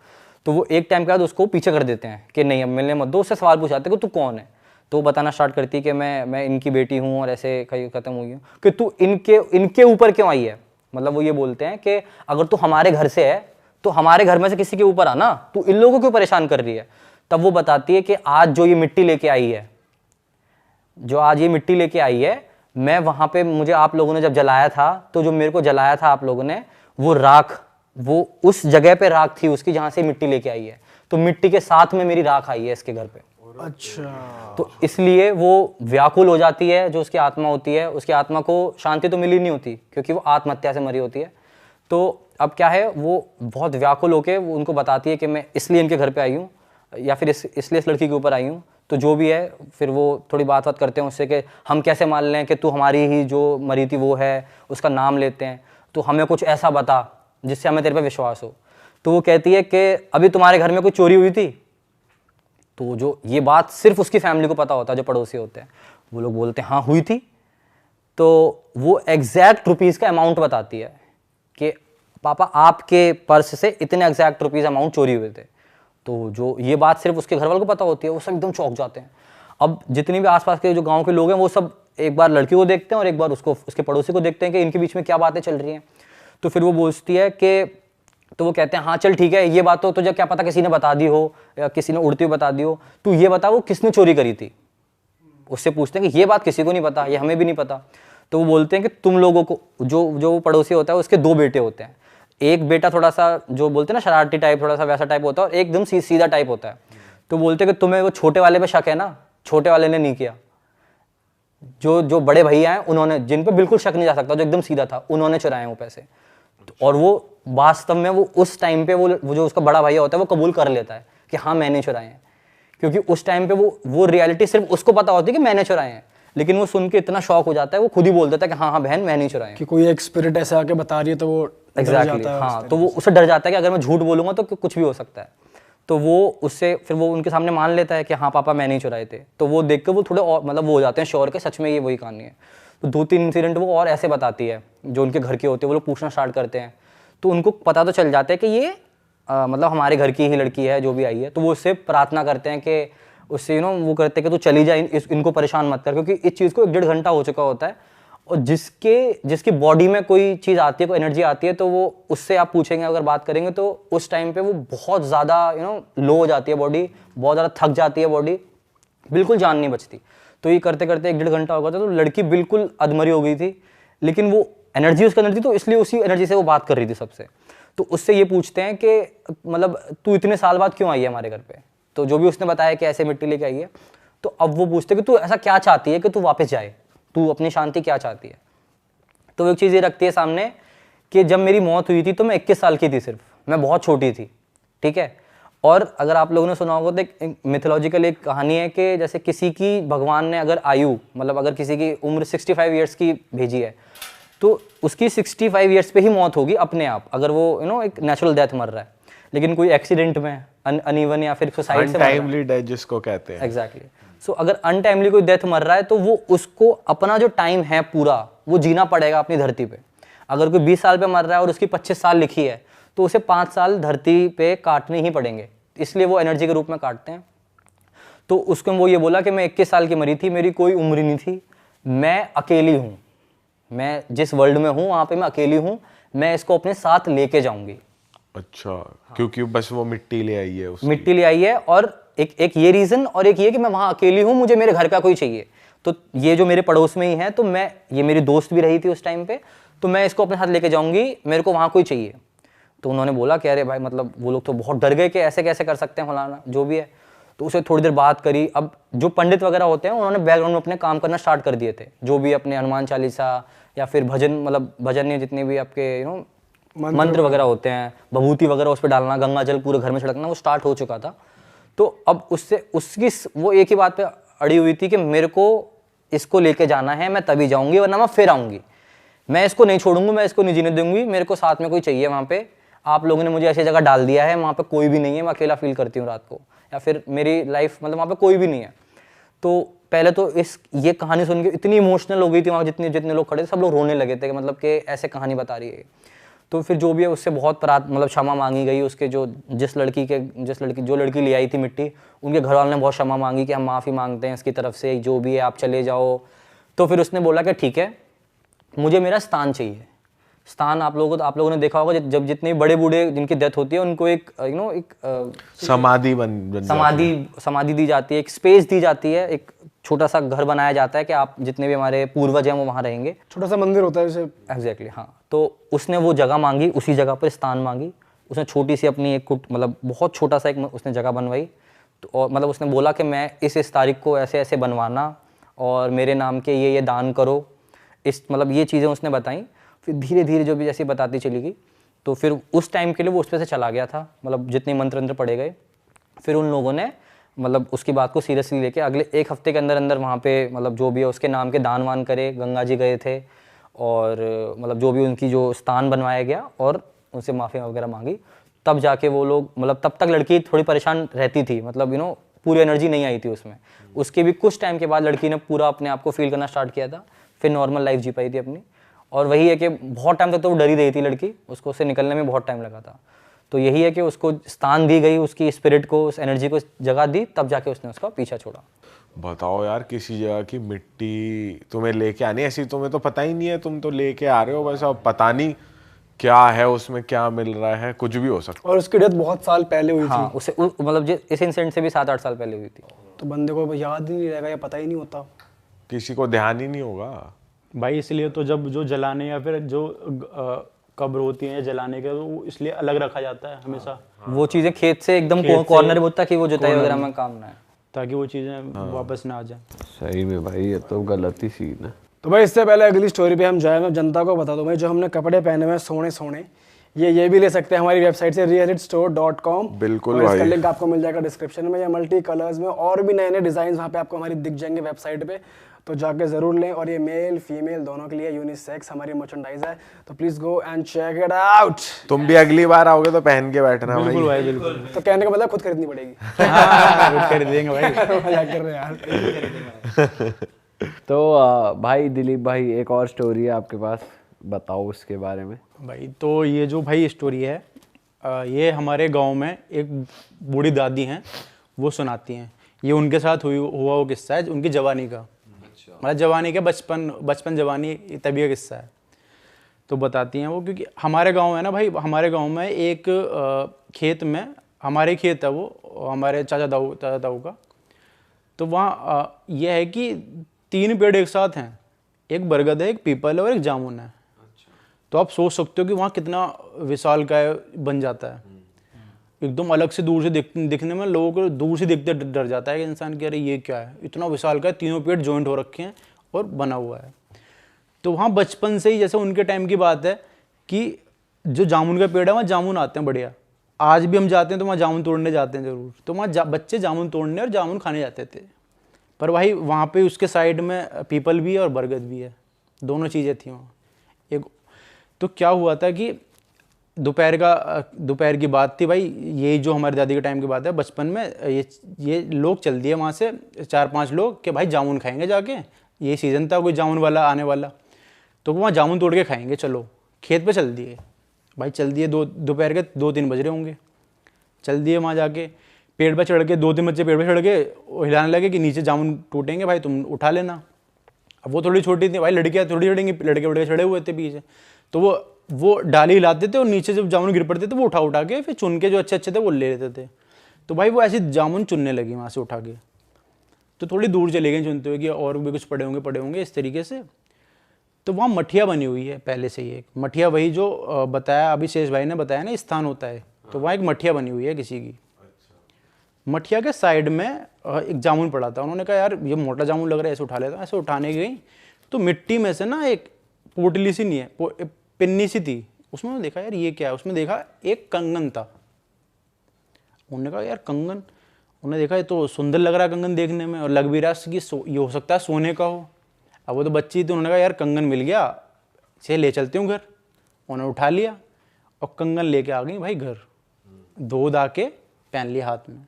तो वो एक टाइम के बाद उसको पीछे कर देते हैं कि नहीं अब मिलने मत दो। उससे सवाल पूछाते कि तू कौन है, तो वो बताना स्टार्ट करती है कि मैं इनकी बेटी हूँ और ऐसे खत्म हुई हूँ। कि तू इनके ऊपर क्यों आई है, मतलब वो ये बोलते हैं कि अगर तू हमारे घर से है तो हमारे घर में से किसी के ऊपर आना, तू इन लोगों को क्यों परेशान कर रही है। तब वो बताती है कि आज जो ये मिट्टी लेके आई है, मैं वहाँ पे मुझे आप लोगों ने जब जलाया था, तो जो मेरे को जलाया था आप लोगों ने, वो राख, वो उस जगह पे राख थी उसकी जहाँ से मिट्टी लेके आई है, तो मिट्टी के साथ में मेरी राख आई है इसके घर पे। अच्छा। तो इसलिए वो व्याकुल हो जाती है, जो उसकी आत्मा होती है, उसकी आत्मा को शांति तो मिली नहीं होती क्योंकि वो आत्महत्या से मरी होती है। तो अब क्या है, वो बहुत व्याकुल होकर वो उनको बताती है कि मैं इसलिए इनके घर पे आई हूँ, या फिर इसलिए इस लड़की के ऊपर आई हूँ। तो जो भी है फिर वो थोड़ी बात करते हैं उससे कि हम कैसे मान लें कि तू हमारी ही जो मरी थी वो है, उसका नाम लेते हैं, तो हमें कुछ ऐसा बता जिससे हमें तेरे पे विश्वास हो। तो वो कहती है कि अभी तुम्हारे घर में कोई चोरी हुई थी। तो जो ये बात सिर्फ उसकी फैमिली को पता होता है, जो पड़ोसी होते हैं, वो लोग बोलते हैं हाँ हुई थी। तो वो एग्जैक्ट रुपीज़ का अमाउंट बताती है कि पापा आपके पर्स से इतने एग्जैक्ट रुपीज़ अमाउंट चोरी हुए थे। तो जो ये बात सिर्फ उसके घर वालों को पता होती है, वो सब एकदम चौंक जाते हैं। अब जितने भी आसपास के जो गांव के लोग हैं वो सब एक बार लड़की को देखते हैं और एक बार उसके पड़ोसी को देखते हैं कि इनके बीच में क्या बातें चल रही हैं। तो फिर वो बोलती है कि तो वो कहते हैं हाँ चल ठीक है, ये बात तो तुझे क्या पता किसी ने बता दी हो या किसी ने उड़ती हुई बता दी हो, तू ये बता वो किसने चोरी करी थी। उससे पूछते हैं कि ये बात किसी को नहीं पता, ये हमें भी नहीं पता। तो वो बोलते हैं कि तुम लोगों को, जो जो पड़ोसी होता है उसके 2 बेटे होते हैं, एक बेटा थोड़ा सा जो बोलते हैं ना शरारती टाइप, थोड़ा सा वैसा टाइप होता है, और एकदम सीधा टाइप होता है। तो बोलते हैं कि तुम्हें वो छोटे वाले पे शक है ना, छोटे वाले ने नहीं किया, जो जो बड़े भैया हैं उन्होंने, जिन पे बिल्कुल शक नहीं जा सकता, जो एकदम सीधा था, उन्होंने चुराए वो पैसे। और वो वास्तव में वो उस टाइम पे वो जो उसका बड़ा भैया होता है वो कबूल कर लेता है कि हाँ मैंने चुराए हैं, क्योंकि उस टाइम पे वो रियलिटी सिर्फ उसको पता होती है कि मैंने चुराए हैं, लेकिन वो सुन के इतना शॉक हो जाता है, वो खुद ही बोल देता है कि हाँ हाँ बहन मैंने ही चुराए हैं। कि कोई एक स्पिरिट ऐसे आके बता रही है तो वो डर एग्जैक्टली जाता है हाँ, तो वो उससे डर जाता है कि अगर मैं झूठ बोलूंगा तो कुछ भी हो सकता है। तो वो उससे फिर वो उनके सामने मान लेता है कि हाँ पापा मैंने ही चुराए थे। तो वो देख कर वो थोड़े और मतलब वो हो जाते हैं श्योर के सच में ये वही कहानी है। तो 2-3 इंसिडेंट वो और ऐसे बताती है जो उनके घर के होते हैं, वो लोग पूछना स्टार्ट करते हैं, तो उनको पता तो चल जाता है कि ये मतलब हमारे घर की ही लड़की है जो भी आई है। तो वो उससे प्रार्थना करते हैं कि उससे वो करते हैं कि तू चली जाए, इनको परेशान मत कर, क्योंकि इस चीज़ को 1-1.5 घंटा हो चुका होता है। और जिसकी बॉडी में कोई चीज़ आती है, कोई एनर्जी आती है, तो वो उससे आप पूछेंगे, अगर बात करेंगे, तो उस टाइम पे वो बहुत ज़्यादा लो हो जाती है बॉडी, बहुत ज़्यादा थक जाती है बॉडी, बिल्कुल जान नहीं बचती। तो ये करते करते 1-1.5 घंटा हो गया था, तो लड़की बिल्कुल अधमरी हो गई थी, लेकिन वो एनर्जी उसके अंदर थी, तो इसलिए उसी एनर्जी से वो बात कर रही थी सबसे। तो उससे ये पूछते हैं कि मतलब तू इतने साल बाद क्यों आई है हमारे घर पे। तो जो भी उसने बताया कि ऐसे मिट्टी लेके आई है, तो अब वो पूछते हैं कि तू ऐसा क्या चाहती है कि तू वापस जाए, तू अपनी शांति क्या चाहती है। तो वो एक चीज़ ये रखती है सामने कि जब मेरी मौत हुई थी तो मैं 21 साल की थी, सिर्फ मैं बहुत छोटी थी, ठीक है। और अगर आप लोगों ने सुना होगा तो एक मिथोलॉजिकल एक कहानी है कि जैसे किसी की भगवान ने अगर आयु, मतलब अगर किसी की उम्र 65 ईयर्स की भेजी है, तो उसकी 65 ईयर्स पे ही मौत होगी अपने आप, अगर वो एक नेचुरल डेथ मर रहा है। लेकिन कोई एक्सीडेंट में अनइवन या फिर सुसाइड से अनटाइमली डेथ जिसको कहते हैं। एग्जैक्टली। सो अगर अनटाइमली कोई डेथ मर रहा है तो वो उसको अपना जो टाइम है पूरा वो जीना पड़ेगा अपनी धरती पे। अगर कोई 20 साल पे मर रहा है और उसकी 25 साल लिखी है, तो उसे 5 साल धरती पे काटने ही पड़ेंगे, इसलिए वो एनर्जी के रूप में काटते हैं। तो उसको वो ये बोला कि मैं 21 साल की मरी थी, मेरी कोई उम्र नहीं थी, मैं अकेली हूँ, मैं जिस वर्ल्ड में हूँ वहाँ पे मैं अकेली हूँ, मैं इसको अपने साथ लेके जाऊंगी। अच्छा, क्योंकि बस वो मिट्टी ले आई है उसकी। मिट्टी ले आई है, और एक ये रीजन, और एक ये कि मैं वहाँ अकेली हूँ, मुझे मेरे घर का कोई चाहिए। तो ये जो मेरे पड़ोस में ही है, तो मैं, ये मेरी दोस्त भी रही थी उस टाइम पे, तो मैं इसको अपने साथ लेके जाऊंगी, मेरे को वहाँ कोई चाहिए। तो उन्होंने बोला कि अरे भाई, मतलब वो लोग तो बहुत डर गए कि ऐसे कैसे कर सकते हैं फलाना जो भी है। तो उसे थोड़ी देर बात करी। अब जो पंडित वगैरह होते हैं उन्होंने बैकग्राउंड में अपने काम करना स्टार्ट कर दिए थे, जो भी अपने हनुमान चालीसा या फिर भजन, मतलब भजन या जितने भी आपके मंत्र वगैरह होते हैं, भभूति वगैरह उस पर डालना, गंगा जल पूरे घर में छिड़कना, वो स्टार्ट हो चुका था। तो अब उसकी वो एक ही बात पे अड़ी हुई थी कि मेरे को इसको लेके जाना है, मैं तभी जाऊंगी वरना मैं फिर आऊंगी, मैं इसको नहीं छोड़ूंगी, मैं इसको नहीं जीने दूंगी, मेरे को साथ में कोई चाहिए वहाँ पे। आप लोगों ने मुझे ऐसी जगह डाल दिया है, वहाँ पे कोई भी नहीं है, मैं अकेला फील करती हूँ रात को, या फिर मेरी लाइफ मतलब वहाँ पे कोई भी नहीं है। तो पहले तो ये कहानी सुन के इतनी इमोशनल हो गई थी वहाँ, जितने लोग खड़े थे सब लोग रोने लगे थे कि मतलब कि ऐसे कहानी बता रही है। तो फिर जो भी है उससे बहुत मतलब क्षमा मांगी गई, उसके जो जो लड़की ले आई थी मिट्टी, उनके घर वालों ने बहुत क्षमा मांगी कि हम माफ़ी मांगते हैं इसकी तरफ से, जो भी है आप चले जाओ। तो फिर उसने बोला कि ठीक है, मुझे मेरा स्थान चाहिए। स्थान आप लोगों ने देखा होगा, जब जितने बड़े बूढ़े जिनकी डेथ होती है उनको एक समाधि दी जाती है, एक स्पेस दी जाती है, एक छोटा सा घर बनाया जाता है कि आप जितने भी हमारे पूर्वज हैं वो वहाँ रहेंगे, छोटा सा मंदिर होता है जैसे। एग्जैक्टली हाँ। तो उसने वो जगह मांगी, उसी जगह पर स्थान मांगी, उसने छोटी सी अपनी एक मतलब बहुत छोटा सा एक उसने जगह बनवाई। तो और मतलब उसने बोला कि मैं इस तारीख को ऐसे ऐसे बनवाना, और मेरे नाम के ये दान करो, इस मतलब ये चीज़ें उसने बताई। फिर धीरे धीरे जो भी जैसे बताती चली गई, तो फिर उस टाइम के लिए वो उस पर से चला गया था, मतलब जितने मंत्र पढ़े गए। फिर उन लोगों ने मतलब उसकी बात को सीरियसली लेके अगले 1 हफ्ते के अंदर अंदर वहाँ पे मतलब जो भी है उसके नाम के दान वान करे, गंगा जी गए थे, और मतलब जो भी उनकी जो स्थान बनवाया गया, और उनसे माफ़ी वगैरह मांगी। तब जाके वो लोग मतलब तब तक लड़की थोड़ी परेशान रहती थी, मतलब पूरी एनर्जी नहीं आई थी उसमें। उसके भी कुछ टाइम के बाद लड़की ने पूरा अपने आप को फील करना स्टार्ट किया था, फिर नॉर्मल लाइफ जी पाई थी अपनी। और वही है कि बहुत टाइम तक तो वो डरी रही थी लड़की, उसको उससे निकलने में बहुत टाइम लगा था। तो यही है कि उसको स्थान दी गई, उसकी स्पिरिट को, उस एनर्जी को जगह दी, तब जाके उसने उसका पीछा छोड़ा। बताओ यार, किसी जगह की मिट्टी तुम्हें लेके आनी, ऐसी तुम्हें तो पता ही नहीं है, तुम तो लेके आ रहे हो बस, अब पता नहीं क्या है उसमें, क्या मिल रहा है, कुछ भी हो सकता और उसकी डेथ बहुत साल पहले हुई हाँ, उसे मतलब इस इंसिडेंट से भी 7-8 साल पहले हुई थी। थी, तो बंदे को याद ही नहीं रहेगा या पता ही नहीं होता। है, किसी को ध्यान ही नहीं होगा। भाई इसलिए तो जब जो जलाने या फिर जो कब्र होती है जलाने के, तो इसलिए अलग रखा जाता है हमेशा, वो चीज़ें खेत से एकदम कॉर्नर में होता कि वो जुताई वगैरह में काम ना है। ताकि वो चीज़ें वापस ना आ जाए। सही में भाई ये तो गलत ही सीन है। तो भाई इससे पहले अगली स्टोरी पे हम जाए, मैं जनता को बता दूं भाई, जो हमने कपड़े पहने हुए हैं सोने सोने, ये भी ले सकते हैं हमारी वेबसाइट से realitstore.com। बिल्कुल और इसका भाई। लिंक आपको मिल जाएगा डिस्क्रिप्शन में, या मल्टी कलर्स में और भी नए नए डिजाइन वहाँ पे आपको हमारी दिख जाएंगे वेबसाइट पे, तो जाके जरूर लें। और ये मेल फीमेल दोनों के लिए यूनिसेक्स हमारी मर्चेंडाइज है, तो please go and check it out. तुम भी अगली बार आओगे तो पहन के बैठना भाई। बिल्कुल भाई बिल्कुल। तो कहने का मतलब खुद खरीदनी पड़ेगी। हाँ, कर देंगे भाई। मजाक कर रहे हैं यार। तो भाई दिलीप भाई एक और स्टोरी है आपके पास, बताओ उसके बारे में। भाई तो ये जो भाई स्टोरी है, ये हमारे गांव में एक बूढ़ी दादी हैं, वो सुनाती हैं। ये उनके साथ हुआ वो किस्सा है उनकी जवानी का, मतलब जवानी का बचपन जवानी तभी का किस्सा है। तो बताती हैं वो, क्योंकि हमारे गांव है ना भाई, हमारे गांव में एक खेत में, हमारे खेत है वो, हमारे चाचा ताऊ का। तो वहाँ यह है कि 3 पेड़ एक साथ हैं, एक बरगद है, एक पीपल है और एक जामुन है। तो आप सोच सकते हो कि वहाँ कितना विशालकाय बन जाता है। एकदम अलग से दूर से दिखने में लोगों को दूर से दिखते डर जाता है कि इंसान कि अरे ये क्या है, इतना विशालकाय, तीनों पेड़ जॉइंट हो रखे हैं और बना हुआ है। तो वहाँ बचपन से ही, जैसे उनके टाइम की बात है कि जो जामुन का पेड़ है वहाँ जामुन आते हैं बढ़िया। आज भी हम जाते हैं तो वहाँ जामुन तोड़ने जाते हैं ज़रूर। तो वहाँ बच्चे जामुन तोड़ने और जामुन खाने जाते थे। पर भाई वहाँ पे उसके साइड में पीपल भी है और बरगद भी है, दोनों चीज़ें थी वहाँ। एक तो क्या हुआ था कि दोपहर की बात थी भाई, ये जो हमारी दादी के टाइम की बात है, बचपन में ये लोग चल दिए वहाँ से 4-5 लोग कि भाई जामुन खाएंगे जाके, ये सीज़न था कोई जामुन वाला आने वाला, तो वहाँ जामुन तोड़ के खाएंगे, चलो खेत पे चल दिए भाई। चल दिए, दोपहर के 2-3 बज रहे होंगे, चल दिए वहाँ जाके पेड़ पर चढ़ के, 2-3 बच्चे पेड़ पर चढ़ के हिलाने लगे कि नीचे जामुन टूटेंगे भाई, तुम उठा लेना। अब वो थोड़ी छोटी थी भाई, लड़कियाँ थोड़ी चढ़ेंगी, लड़के चढ़े हुए थे पीछे। तो वो डाली हिलाते थे और नीचे जब जामुन गिर पड़ते थे वो उठा के फिर चुन के जो अच्छे थे वो ले लेते थे। तो भाई वो ऐसी जामुन चुनने लगी वहाँ से उठा के। तो थोड़ी दूर चले गए चुनते हुए कि और भी कुछ पड़े होंगे इस तरीके से। तो वहाँ मठिया बनी हुई है पहले से ही, एक मठिया, वही जो बताया अभी शेष भाई ने बताया ना स्थान होता है, तो वहाँ एक मठिया बनी हुई है किसी की। मठिया के साइड में एक जामुन पड़ा था। उन्होंने कहा यार ये मोटा जामुन लग रहा है, ऐसे उठा लेता हूँ। ऐसे उठाने गई तो मिट्टी में से ना एक पोटली सी नहीं है, पिन्नी सी थी, उसमें देखा यार ये क्या है। उसमें देखा एक कंगन था। उन्होंने कहा यार कंगन, उन्होंने देखा ये तो सुंदर लग रहा है कंगन देखने में, और लग भी रहा है कि ये हो सकता है सोने का हो। अब वो तो बच्ची थी, उन्होंने कहा यार कंगन मिल गया, इसे ले चलती हूँ घर। उन्होंने उठा लिया और कंगन लेके आ गई भाई घर, धो धा के पहन लिया हाथ में।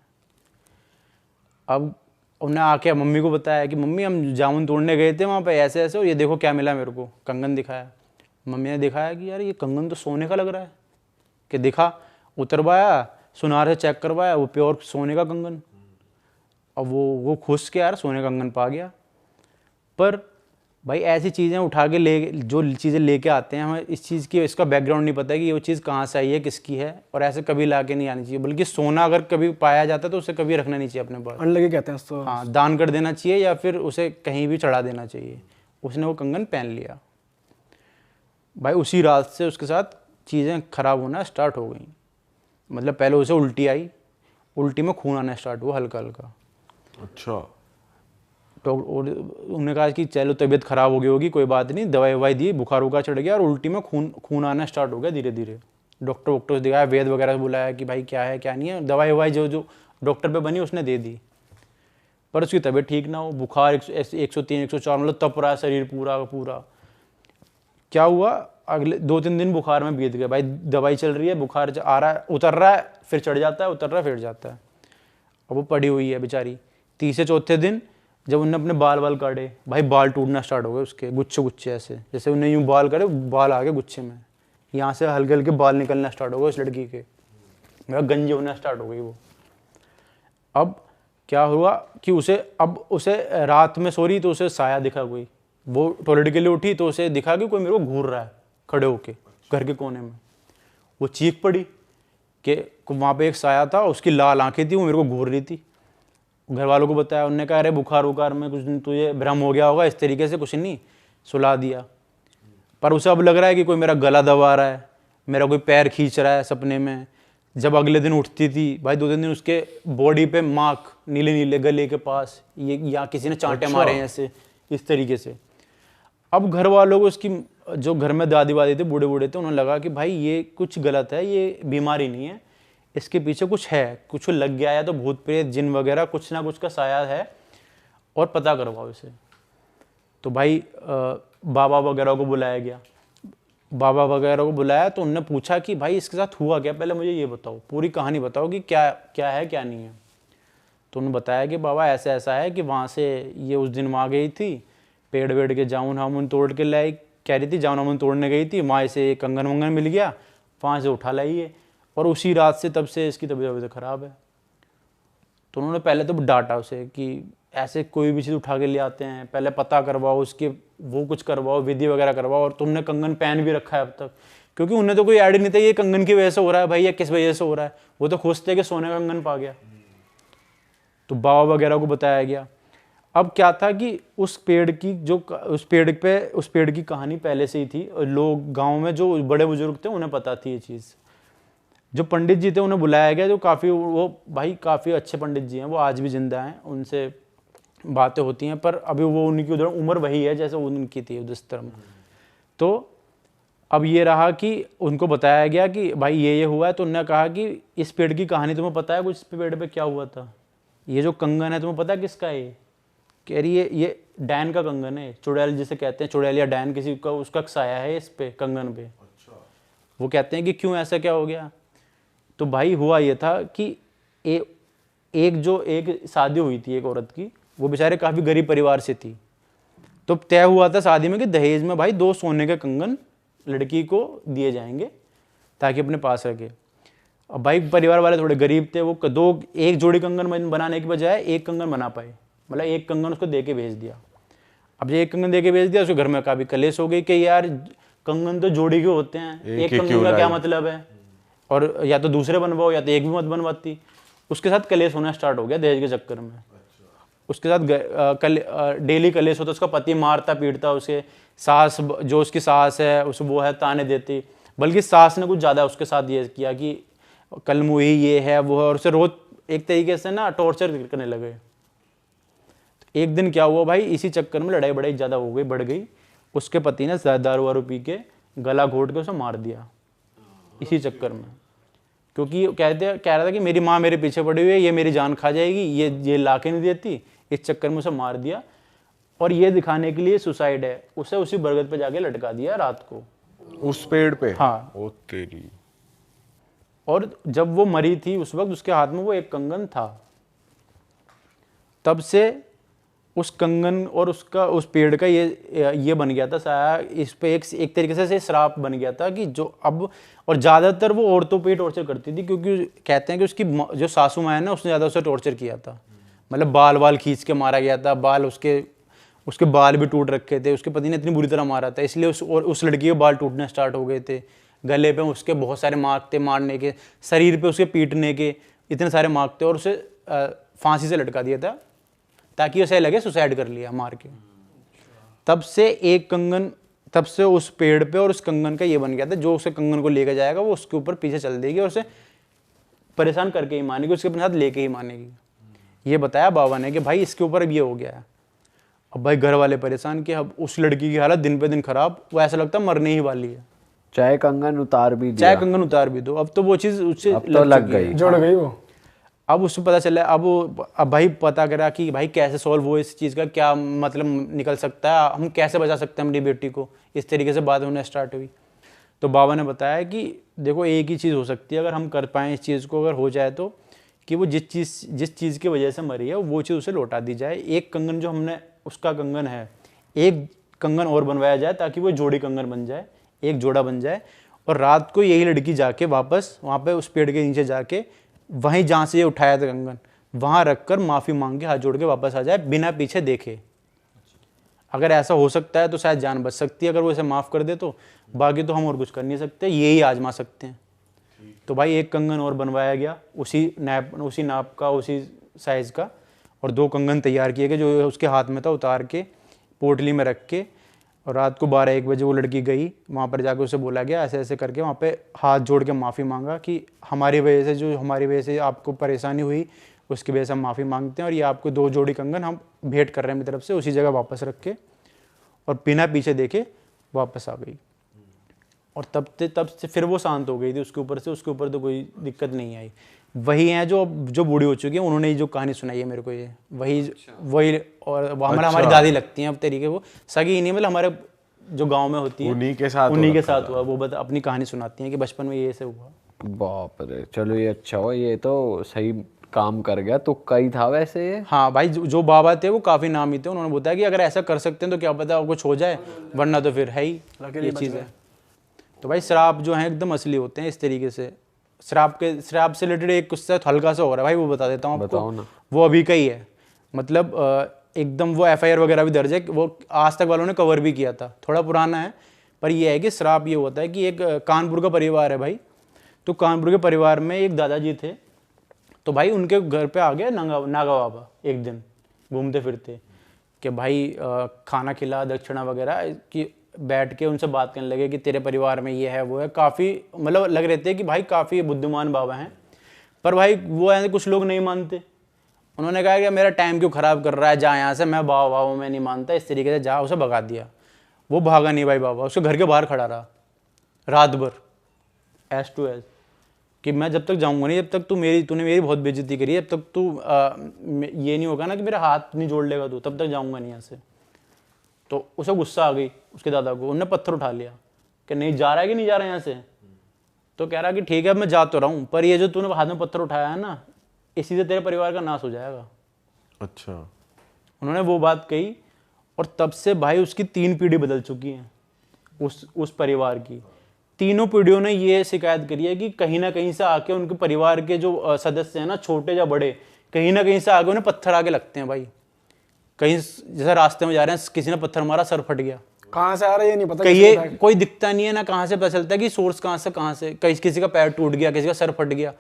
अब उन्हें आके मम्मी को बताया कि मम्मी हम जामुन तोड़ने गए थे वहाँ पे ऐसे ऐसे, और ये देखो क्या मिला मेरे को, कंगन दिखाया। मम्मी ने दिखाया कि यार ये कंगन तो सोने का लग रहा है, कि दिखा, उतरवाया, सुनार से चेक करवाया, वो प्योर सोने का कंगन। अब वो खुश के यार सोने का कंगन पा गया। पर भाई ऐसी चीज़ें उठा के जो चीज़ें लेके आते हैं, हमें इस चीज़ की, इसका बैकग्राउंड नहीं पता है कि वो चीज़ कहाँ से आई है, किसकी है, और ऐसे कभी ला के नहीं आनी चाहिए। बल्कि सोना अगर कभी पाया जाता है तो उसे कभी रखना नहीं चाहिए अपने पास, अनलगी कहते हैं उसको। हाँ, दान कर देना चाहिए या फिर उसे कहीं भी चढ़ा देना चाहिए। उसने वो कंगन पहन लिया भाई। उसी रात से उसके साथ चीज़ें खराब होना स्टार्ट हो गई। मतलब पहले उसे उल्टी आई, उल्टी में खून आना स्टार्ट हुआ हल्का हल्का। अच्छा। तो उन्होंने कहा कि चलो तबीयत खराब हो गई होगी, कोई बात नहीं, दवाई ववाई दी, बुखार वुखार चढ़ गया और उल्टी में खून आना स्टार्ट हो गया धीरे धीरे। डॉक्टर दिखाया, वैद्य वगैरह बुलाया कि भाई क्या है क्या नहीं है। दवाई ववाई जो डॉक्टर पे बनी उसने दे दी, पर उसकी तबीयत ठीक ना हो। बुखार 103-104, मतलब तप रहा है शरीर पूरा पूरा। क्या हुआ, अगले 2-3 दिन बुखार में बीत गए भाई। दवाई चल रही है, बुखार आ रहा है, उतर रहा है, फिर चढ़ जाता है, उतर रहा है, फिर जाता है। अब वो पड़ी हुई है बेचारी। 3-4 दिन जब उन्होंने अपने बाल काटे भाई, बाल टूटना स्टार्ट हो गए उसके, गुच्छे ऐसे, जैसे उन्हें यूँ बाल करे, बाल आ गए गुच्छे में, यहाँ से हल्के हल्के बाल निकलना स्टार्ट हो गए उस लड़की के, मेरा गंजे होना स्टार्ट हो गई वो। अब क्या हुआ कि उसे रात में सो रही तो उसे साया दिखा कोई, वो टॉयलेट के लिए उठी तो उसे दिखा कि कोई मेरे को घूर रहा है खड़े होके घर के कोने में। वो चीख पड़ी कि वहाँ पे एक साया था, उसकी लाल आंखें थी, वो मेरे को घूर रही थी। घर वालों को बताया, उन्होंने कहा अरे बुखार वुखार में कुछ तुझे भ्रम हो गया होगा, इस तरीके से कुछ नहीं, सुला दिया। पर उसे अब लग रहा है कि कोई मेरा गला दबा रहा है, मेरा कोई पैर खींच रहा है सपने में। जब अगले दिन उठती थी भाई, 2-3 दिन उसके बॉडी पे मार्क नीले नीले गले के पास, ये या किसी ने चांटे मारे हैं ऐसे, इस तरीके से। अब घर वालों को, उसकी जो घर में दादी वादी थे, बूढ़े बूढ़े थे, उन्होंने लगा कि भाई ये कुछ गलत है, ये बीमारी नहीं है, इसके पीछे कुछ है, कुछ लग गया है, तो भूत प्रेत जिन वगैरह कुछ ना कुछ का साया है, और पता करवाओ इसे। तो भाई बाबा वगैरह को बुलाया गया। बाबा वगैरह को बुलाया तो उनने पूछा कि भाई इसके साथ हुआ क्या, पहले मुझे ये बताओ, पूरी कहानी बताओ कि क्या क्या है क्या नहीं है। तो उन्होंने बताया कि बाबा ऐसा ऐसा है कि वहाँ से ये उस दिन वहाँ गई थी, पेड़ वेड़ के जामुन हामुन तोड़ के लाई, कह रही थी जामुन हामुन तोड़ने गई थी, वहाँ से कंगन वंगन मिल गया, वहाँ से उठा लाई है, और उसी रात से तब से इसकी तबीयत ख़राब है। तो उन्होंने पहले तो डांटा उसे कि ऐसे कोई भी चीज़ उठा के ले आते हैं, पहले पता करवाओ, उसके वो कुछ करवाओ, विधि वगैरह करवाओ, और तुमने कंगन पहन भी रखा है अब तक, क्योंकि उन्हें तो कोई आइडिया नहीं था ये कंगन की वजह से हो रहा है भाई या किस वजह से हो रहा है। वो तो खुश थे कि सोने का कंगन पा गया। तो बाबा वगैरह को बताया गया। अब क्या था कि उस पेड़ की कहानी पहले से ही थी, और लोग गाँव में जो बड़े बुजुर्ग थे उन्हें पता थी ये चीज़। जो पंडित जी थे उन्हें बुलाया गया, जो काफ़ी अच्छे पंडित जी हैं, वो आज भी जिंदा हैं, उनसे बातें होती हैं, पर अभी वो उनकी उधर उम्र वही है जैसे उनकी थी उस तरह। तो अब ये रहा कि उनको बताया गया कि भाई ये हुआ है। तो उन्होंने कहा कि इस पेड़ की कहानी तुम्हें पता है कुछ, इस पेड़ पे क्या हुआ था, ये जो कंगन है तुम्हें पता है किसका है? कह रही है ये डैन का कंगन है, चुड़ैल जिसे कहते हैं, चुड़ैल या डैन किसी का, उसका साया है इस पे कंगन पे। वो कहते हैं कि क्यों, ऐसा क्या हो गया? तो भाई हुआ ये था कि एक शादी हुई थी एक औरत की, वो बेचारे काफ़ी गरीब परिवार से थी। तो तय हुआ था शादी में कि दहेज में भाई 2 सोने के कंगन लड़की को दिए जाएंगे ताकि अपने पास रखे। अब भाई परिवार वाले थोड़े गरीब थे, वो एक जोड़ी कंगन बनाने के बजाय एक कंगन बना पाए, मतलब एक कंगन उसको दे के भेज दिया। अब जो एक कंगन दे के भेज दिया, उसके घर में काफ़ी कलेश हो गई कि यार कंगन तो जोड़ी के होते हैं, एक कंगन का क्या मतलब है, और या तो दूसरे बनवाओ या तो एक भी मत बनवाती। उसके साथ कलेश होना स्टार्ट हो गया दहेज के चक्कर में। उसके साथ डेली कलेश होता, उसका पति मारता पीटता उसे, सास जो उसकी सास है वो है ताने देती, बल्कि सास ने कुछ ज़्यादा उसके साथ ये किया कि कल मुही ये है वो है, और उसे रोज एक तरीके से ना टॉर्चर करने लगे। तो एक दिन क्या हुआ भाई, इसी चक्कर में लड़ाई बड़ाई ज़्यादा हो गई, बढ़ गई। उसके पति ने दारू वारू पी के गला घोट के उसे मार दिया इसी चक्कर में, क्योंकि कह रहा था कि मेरी माँ मेरे पीछे पड़ी हुई है, ये मेरी जान खा जाएगी, ये ला के नहीं देती, इस चक्कर में उसे मार दिया। और ये दिखाने के लिए सुसाइड है, उसे उसी बरगद पे जाके लटका दिया रात को, उस पेड़ पे। हाँ। ओ तेरी। और जब वो मरी थी उस वक्त उसके हाथ में वो एक कंगन था। तब से उस कंगन और उस पेड़ का ये बन गया था साया, इस पे एक तरीके से श्राप बन गया था कि जो अब, और ज़्यादातर वो औरतों पे टॉर्चर करती थी, क्योंकि कहते हैं कि उसकी जो सासू माँ है ना, उसने ज़्यादा उसे टॉर्चर किया था, मतलब बाल खींच के मारा गया था, उसके बाल भी टूट रखे थे, उसके पति ने इतनी बुरी तरह मारा था, इसलिए उस लड़की के बाल टूटने स्टार्ट हो गए थे, गले पे उसके बहुत सारे मार्क थे मारने के, शरीर पे उसके पीटने के इतने सारे मार्क थे, और उसे फांसी से लटका दिया था ताकि उसे लगे सुसाइड कर लिया मार के। तब से उस पेड़ पे और उस कंगन का ये बन गया था, जो उसे कंगन को लेकर जाएगा वो उसके ऊपर पीछे चल देगी और उसे परेशान करके ही मानेगी, उसके अपने साथ लेके ही मानेगी। ये बताया बाबा ने कि भाई इसके ऊपर अब ये हो गया है। अब भाई घर वाले परेशान कि अब उस लड़की की हालत दिन पे दिन खराब, वो ऐसा लगता मरने ही वाली है। चाहे कंगन उतार भी दो, अब तो वो चीज़ उससे लग गई, जुड़ गई वो। अब उससे पता चला, अब भाई पता करा कि भाई कैसे सॉल्व हो इस चीज़ का, क्या मतलब निकल सकता है, हम कैसे बचा सकते हैं अपनी बेटी को। इस तरीके से बात होने स्टार्ट हुई। तो बाबा ने बताया कि देखो एक ही चीज़ हो सकती है अगर हम कर पाएँ इस चीज़ को, अगर हो जाए तो, कि वो जिस चीज़ की वजह से मरी है वो चीज़ उसे लौटा दी जाए। एक कंगन जो हमने उसका कंगन है, एक कंगन और बनवाया जाए ताकि वो जोड़ी कंगन बन जाए, एक जोड़ा बन जाए, और रात को यही लड़की जाके वापस वहाँ पे उस पेड़ के नीचे जाके वहीं जहाँ से ये उठाया था कंगन, वहाँ रखकर माफ़ी मांग के हाथ जोड़ के वापस आ जाए बिना पीछे देखे। अगर ऐसा हो सकता है तो शायद जान बच सकती है, अगर वो इसे माफ़ कर दे तो। बाकी तो हम और कुछ कर नहीं सकते, यही आजमा सकते हैं। तो भाई एक कंगन और बनवाया गया उसी नाप का, उसी साइज़ का, और 2 कंगन तैयार किए गए जो उसके हाथ में था, उतार के पोटली में रख के, और रात को 12-1 बजे वो लड़की गई वहाँ पर, जाके उसे बोला गया ऐसे ऐसे करके, वहाँ पे हाथ जोड़ के माफ़ी मांगा कि हमारी वजह से आपको परेशानी हुई, उसकी वजह से हम माफ़ी मांगते हैं, और ये आपको 2 जोड़ी कंगन हम भेंट कर रहे हैं मेरी तरफ से। उसी जगह वापस रख के और बिना पीछे देखे वापस आ गई, और तब से फिर वो शांत हो गई थी। उसके ऊपर तो कोई दिक्कत नहीं आई। वही हैं जो बूढ़ी हो चुकी है, उन्होंने जो कहानी सुनाई है मेरे को, ये वही और हमारी दादी लगती हैं अब तरीके, वो सगी नहीं, मतलब हमारे जो गांव में होती है उन्हीं के साथ हुआ। वो अपनी कहानी सुनाती हैं कि बचपन में ये से हुआ। बाप रे, चलो ये अच्छा हुआ, ये तो सही काम कर गया। तो कई था वैसे ये। हाँ भाई, जो बाबा थे वो काफ़ी नामी थे, उन्होंने बताया कि अगर ऐसा कर सकते हैं तो क्या पता कुछ हो जाए, वरना तो फिर है ही ये चीज़ है। तो भाई श्राप जो है एकदम असली होते हैं इस तरीके से। श्राप से रिलेटेड एक किस्सा हल्का सा हो रहा है भाई, वो बता देता हूँ आपको। ना। वो अभी का ही है, मतलब एकदम वो FIR वगैरह भी दर्ज है, वो आज तक वालों ने कवर भी किया था, थोड़ा पुराना है। पर ये है कि श्राप ये होता है कि एक कानपुर का परिवार है भाई, तो कानपुर के परिवार में एक दादाजी थे, तो भाई उनके घर पे आ गया नागा बाबा एक दिन घूमते फिरते, कि भाई खाना खिला, दक्षिणा वगैरह कि बैठ के उनसे बात करने लगे कि तेरे परिवार में ये है वो है। काफ़ी मतलब लग रहे थे कि भाई काफ़ी बुद्धिमान बाबा हैं, पर भाई वो ऐसे कुछ लोग नहीं मानते। उन्होंने कहा कि मेरा टाइम क्यों ख़राब कर रहा है, जा यहाँ से, मैं बाबा मैं नहीं मानता, इस तरीके से जा, उसे भगा दिया। वो भागा नहीं भाई बाबा, उसके घर के बाहर खड़ा रहा रात भर, एस टू एस, कि मैं जब तक जाऊँगा नहीं, जब तक तूने मेरी बहुत बेइज्जती करी है, जब तक तू ये नहीं होगा ना कि मेरा हाथ नहीं जोड़ लेगा तू, तब तक जाऊँगा नहीं यहाँ से। तो उसे गुस्सा आ गई उसके दादा को, उन्होंने पत्थर उठा लिया कि नहीं जा रहा है कि नहीं जा रहा है यहाँ से। तो कह रहा कि ठीक है मैं जा तो रहा हूँ, पर ये जो तूने हाथ में पत्थर उठाया है ना, इसी से तेरे परिवार का नाश हो जाएगा। अच्छा। उन्होंने वो बात कही, और तब से भाई उसकी 3 पीढ़ी बदल चुकी हैं उस परिवार की। तीनों पीढ़ियों ने ये शिकायत करी है कि कहीं ना कहीं से आके उनके परिवार के जो सदस्य हैं ना, छोटे या बड़े, कहीं ना कहीं से आके उन्हें पत्थर आके लगते हैं भाई। कहीं जैसे रास्ते में जा रहे हैं, किसी ने पत्थर मारा, सर फट गया, कहाँ से आ रहा है ये नहीं पता, कहीं कोई दिखता नहीं है ना, कहाँ से पता चलता है कि सोर्स कहाँ से किसी का पैर टूट गया, किसी का सर फट गया।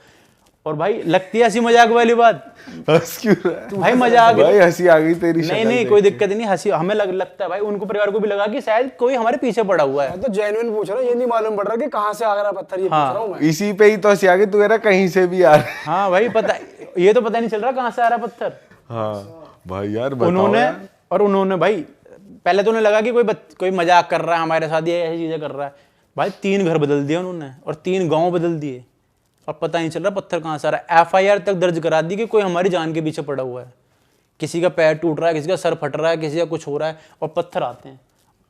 और भाई लगती है हंसी मजाक वाली बात, हंस क्यों रहा है? तो भाई मजाक, भाई हंसी आ गई तेरी शक्ल नहीं देख कोई के। दिक्कत नहीं, हंसी हमें लगता है भाई, उनको परिवार को भी लगा कि शायद कोई हमारे पीछे पड़ा हुआ है। मैं तो जेन्युइन पूछ रहा हूँ, ये नहीं मालूम पड़ रहा कि कहाँ से आ रहा पत्थर, ये पूछ रहा हूँ मैं। इसी पे ही तो हंसी आ गई, तू कह रहा कहीं से भी आ रहा है। हाँ भाई ये तो पता नहीं चल रहा कहाँ से आ रहा पत्थर। हाँ भाई यार बताओ यार। उन्होंने भाई पहले तो उन्हें लगा कि कोई मजाक कर रहा है हमारे साथ, ये ऐसी चीजें कर रहा है भाई। 3 घर बदल दिए उन्होंने और 3 गांव बदल दिए, और पता नहीं चल रहा पत्थर कहाँ से आ रहा है। FIR तक दर्ज करा दी कि कोई हमारी जान के पीछे पड़ा हुआ है, किसी का पैर टूट रहा है, किसी का सर फट रहा है, किसी का कुछ हो रहा है, और पत्थर आते हैं।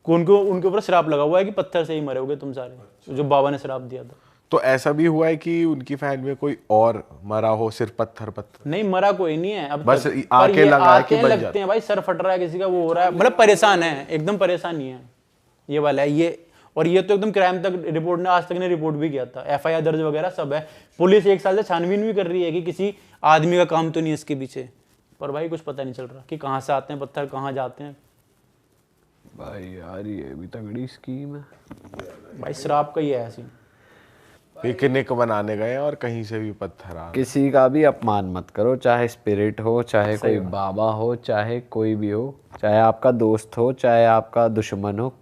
उनके ऊपर श्राप लगा हुआ है कि पत्थर से ही मरोगे तुम सारे, जो बाबा ने श्राप दिया था। तो ऐसा भी हुआ है कि उनकी फैमिली में कोई और मरा हो, सिर्फ पत्थर? नहीं मरा कोई नहीं है अब बस तक, आके पर ये लगा है कि आते हैं, बच लगते जाते हैं भाई, सर फट रहा है किसी का, वो हो रहा है, मतलब परेशान है, एकदम परेशान नहीं है ये वाला है ये। और ये तो एकदम क्राइम तक रिपोर्ट ने आज तक ने रिपोर्ट भी किया था, FIR दर्ज वगैरह सब है। पुलिस 1 साल से छानबीन भी कर रही है कि किसी आदमी का काम तो नहीं है इसके पीछे, पर भाई कुछ पता नहीं चल रहा कि कहाँ से आते हैं पत्थर, कहाँ जाते हैं। भाई यार ये भी तगड़ी स्कीम है भाई श्राप का ही है ऐसी। पिकनिक बनाने गए और कहीं से भी पत्थर आ। किसी का भी अपमान मत करो, चाहे स्पिरिट हो, चाहे कोई बाबा हो, चाहे कोई भी हो, चाहे आपका दोस्त हो, चाहे आपका दुश्मन हो,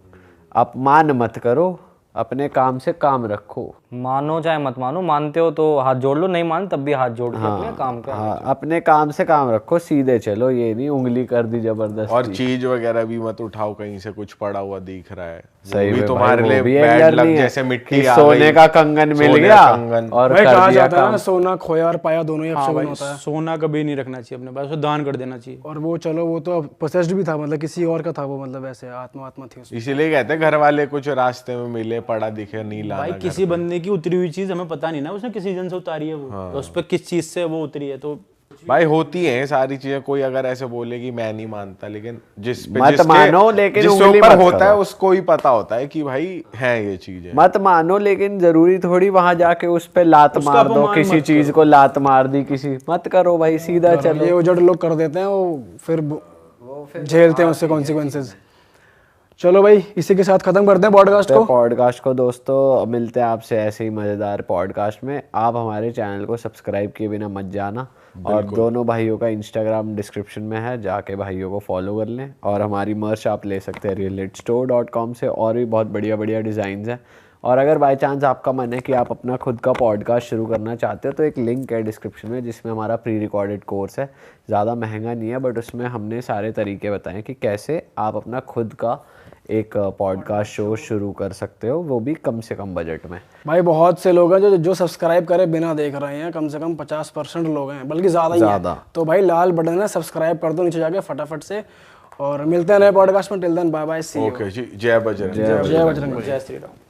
अपमान मत करो, अपने काम से काम रखो। मानो चाहे मत मानो, मानते हो तो हाथ जोड़ लो, नहीं मान तब भी हाथ जोड़ के अपने काम कर। हाँ, अपने काम से काम रखो, सीधे चलो, ये नहीं उंगली कर दी जबरदस्ती। और चीज वगैरह भी मत उठाओ, कहीं से कुछ पड़ा हुआ दिख रहा है सही भी में तुम्हारे भाई, लिए वो भी बैड एंगर लक नहीं है जैसे मिट्टी कि आ सोने गई, का कंगन मिल सोने गया का कंगन। और भाई कहा कर दिया जाता है ना, काम। सोना खोया और पाया दोनों ही हाँ अपशगुन भाई, होता है। सोना कभी नहीं रखना चाहिए अपने पास, उसे दान कर देना चाहिए। और वो चलो वो तो पोसेस्ड भी था, मतलब किसी और का था वो, मतलब ऐसे आत्मा थी उसमें। इसीलिए कहते हैं घर वाले कुछ रास्ते में मिले, पड़ा दिखे, नहीं लाना भाई घर किसी बंदे की उतरी हुई चीज हमें पता नहीं ना, उसने किस सीजन से उतारी है वो, तो उस पर किस चीज से वो उतरी है। तो भाई होती है सारी चीजें, कोई अगर ऐसे बोले कि मैं नहीं मानता, लेकिन मत मानो, लेकिन जिसके उंगली ऊपर मत होता है करो। उसको ही पता होता है कि भाई है ये चीज है। मत मानो, लेकिन जरूरी थोड़ी वहां जाके उस पे लात उसका मार दो, अपमान किसी मत चीज को लात मार दी किसी, मत करो भाई, सीधा चलो। ये उजड़ लोग कर देते हैं, वो फिर झेलते हैं उससे कॉन्सिक्वेंसेस। चलो भाई इसी के साथ खत्म करते हैं पॉडकास्ट तो को। पॉडकास्ट को दोस्तों मिलते हैं आपसे ऐसे ही मज़ेदार पॉडकास्ट में। आप हमारे चैनल को सब्सक्राइब किए बिना मत जाना, और दोनों भाइयों का इंस्टाग्राम डिस्क्रिप्शन में है, जाके भाइयों को फॉलो कर लें। और हमारी मर्च आप ले सकते हैं realitstore.com से, और भी बहुत बढ़िया बढ़िया डिज़ाइंस हैं। और अगर बाय चांस आपका मन है कि आप अपना खुद का पॉडकास्ट शुरू करना चाहते हो तो एक लिंक है डिस्क्रिप्शन में जिसमें हमारा प्री रिकॉर्डेड कोर्स है। ज़्यादा महंगा नहीं है, बट उसमें हमने सारे तरीके बताए कि कैसे आप अपना खुद का एक पॉडकास्ट शो शुरू कर सकते हो, वो भी कम से कम बजट में। भाई बहुत से लोग हैं जो सब्सक्राइब करे बिना देख रहे हैं, कम से कम 50% लोग हैं, बल्कि ज़्यादा ही हैं। तो भाई लाल बटन है, सब्सक्राइब कर दो नीचे जाके फटाफट से। और मिलते हैं नए पॉडकास्ट में। Till then bye bye, see you. Okay जी, जय बजरंग। जय बजरंग। जय श्री राम।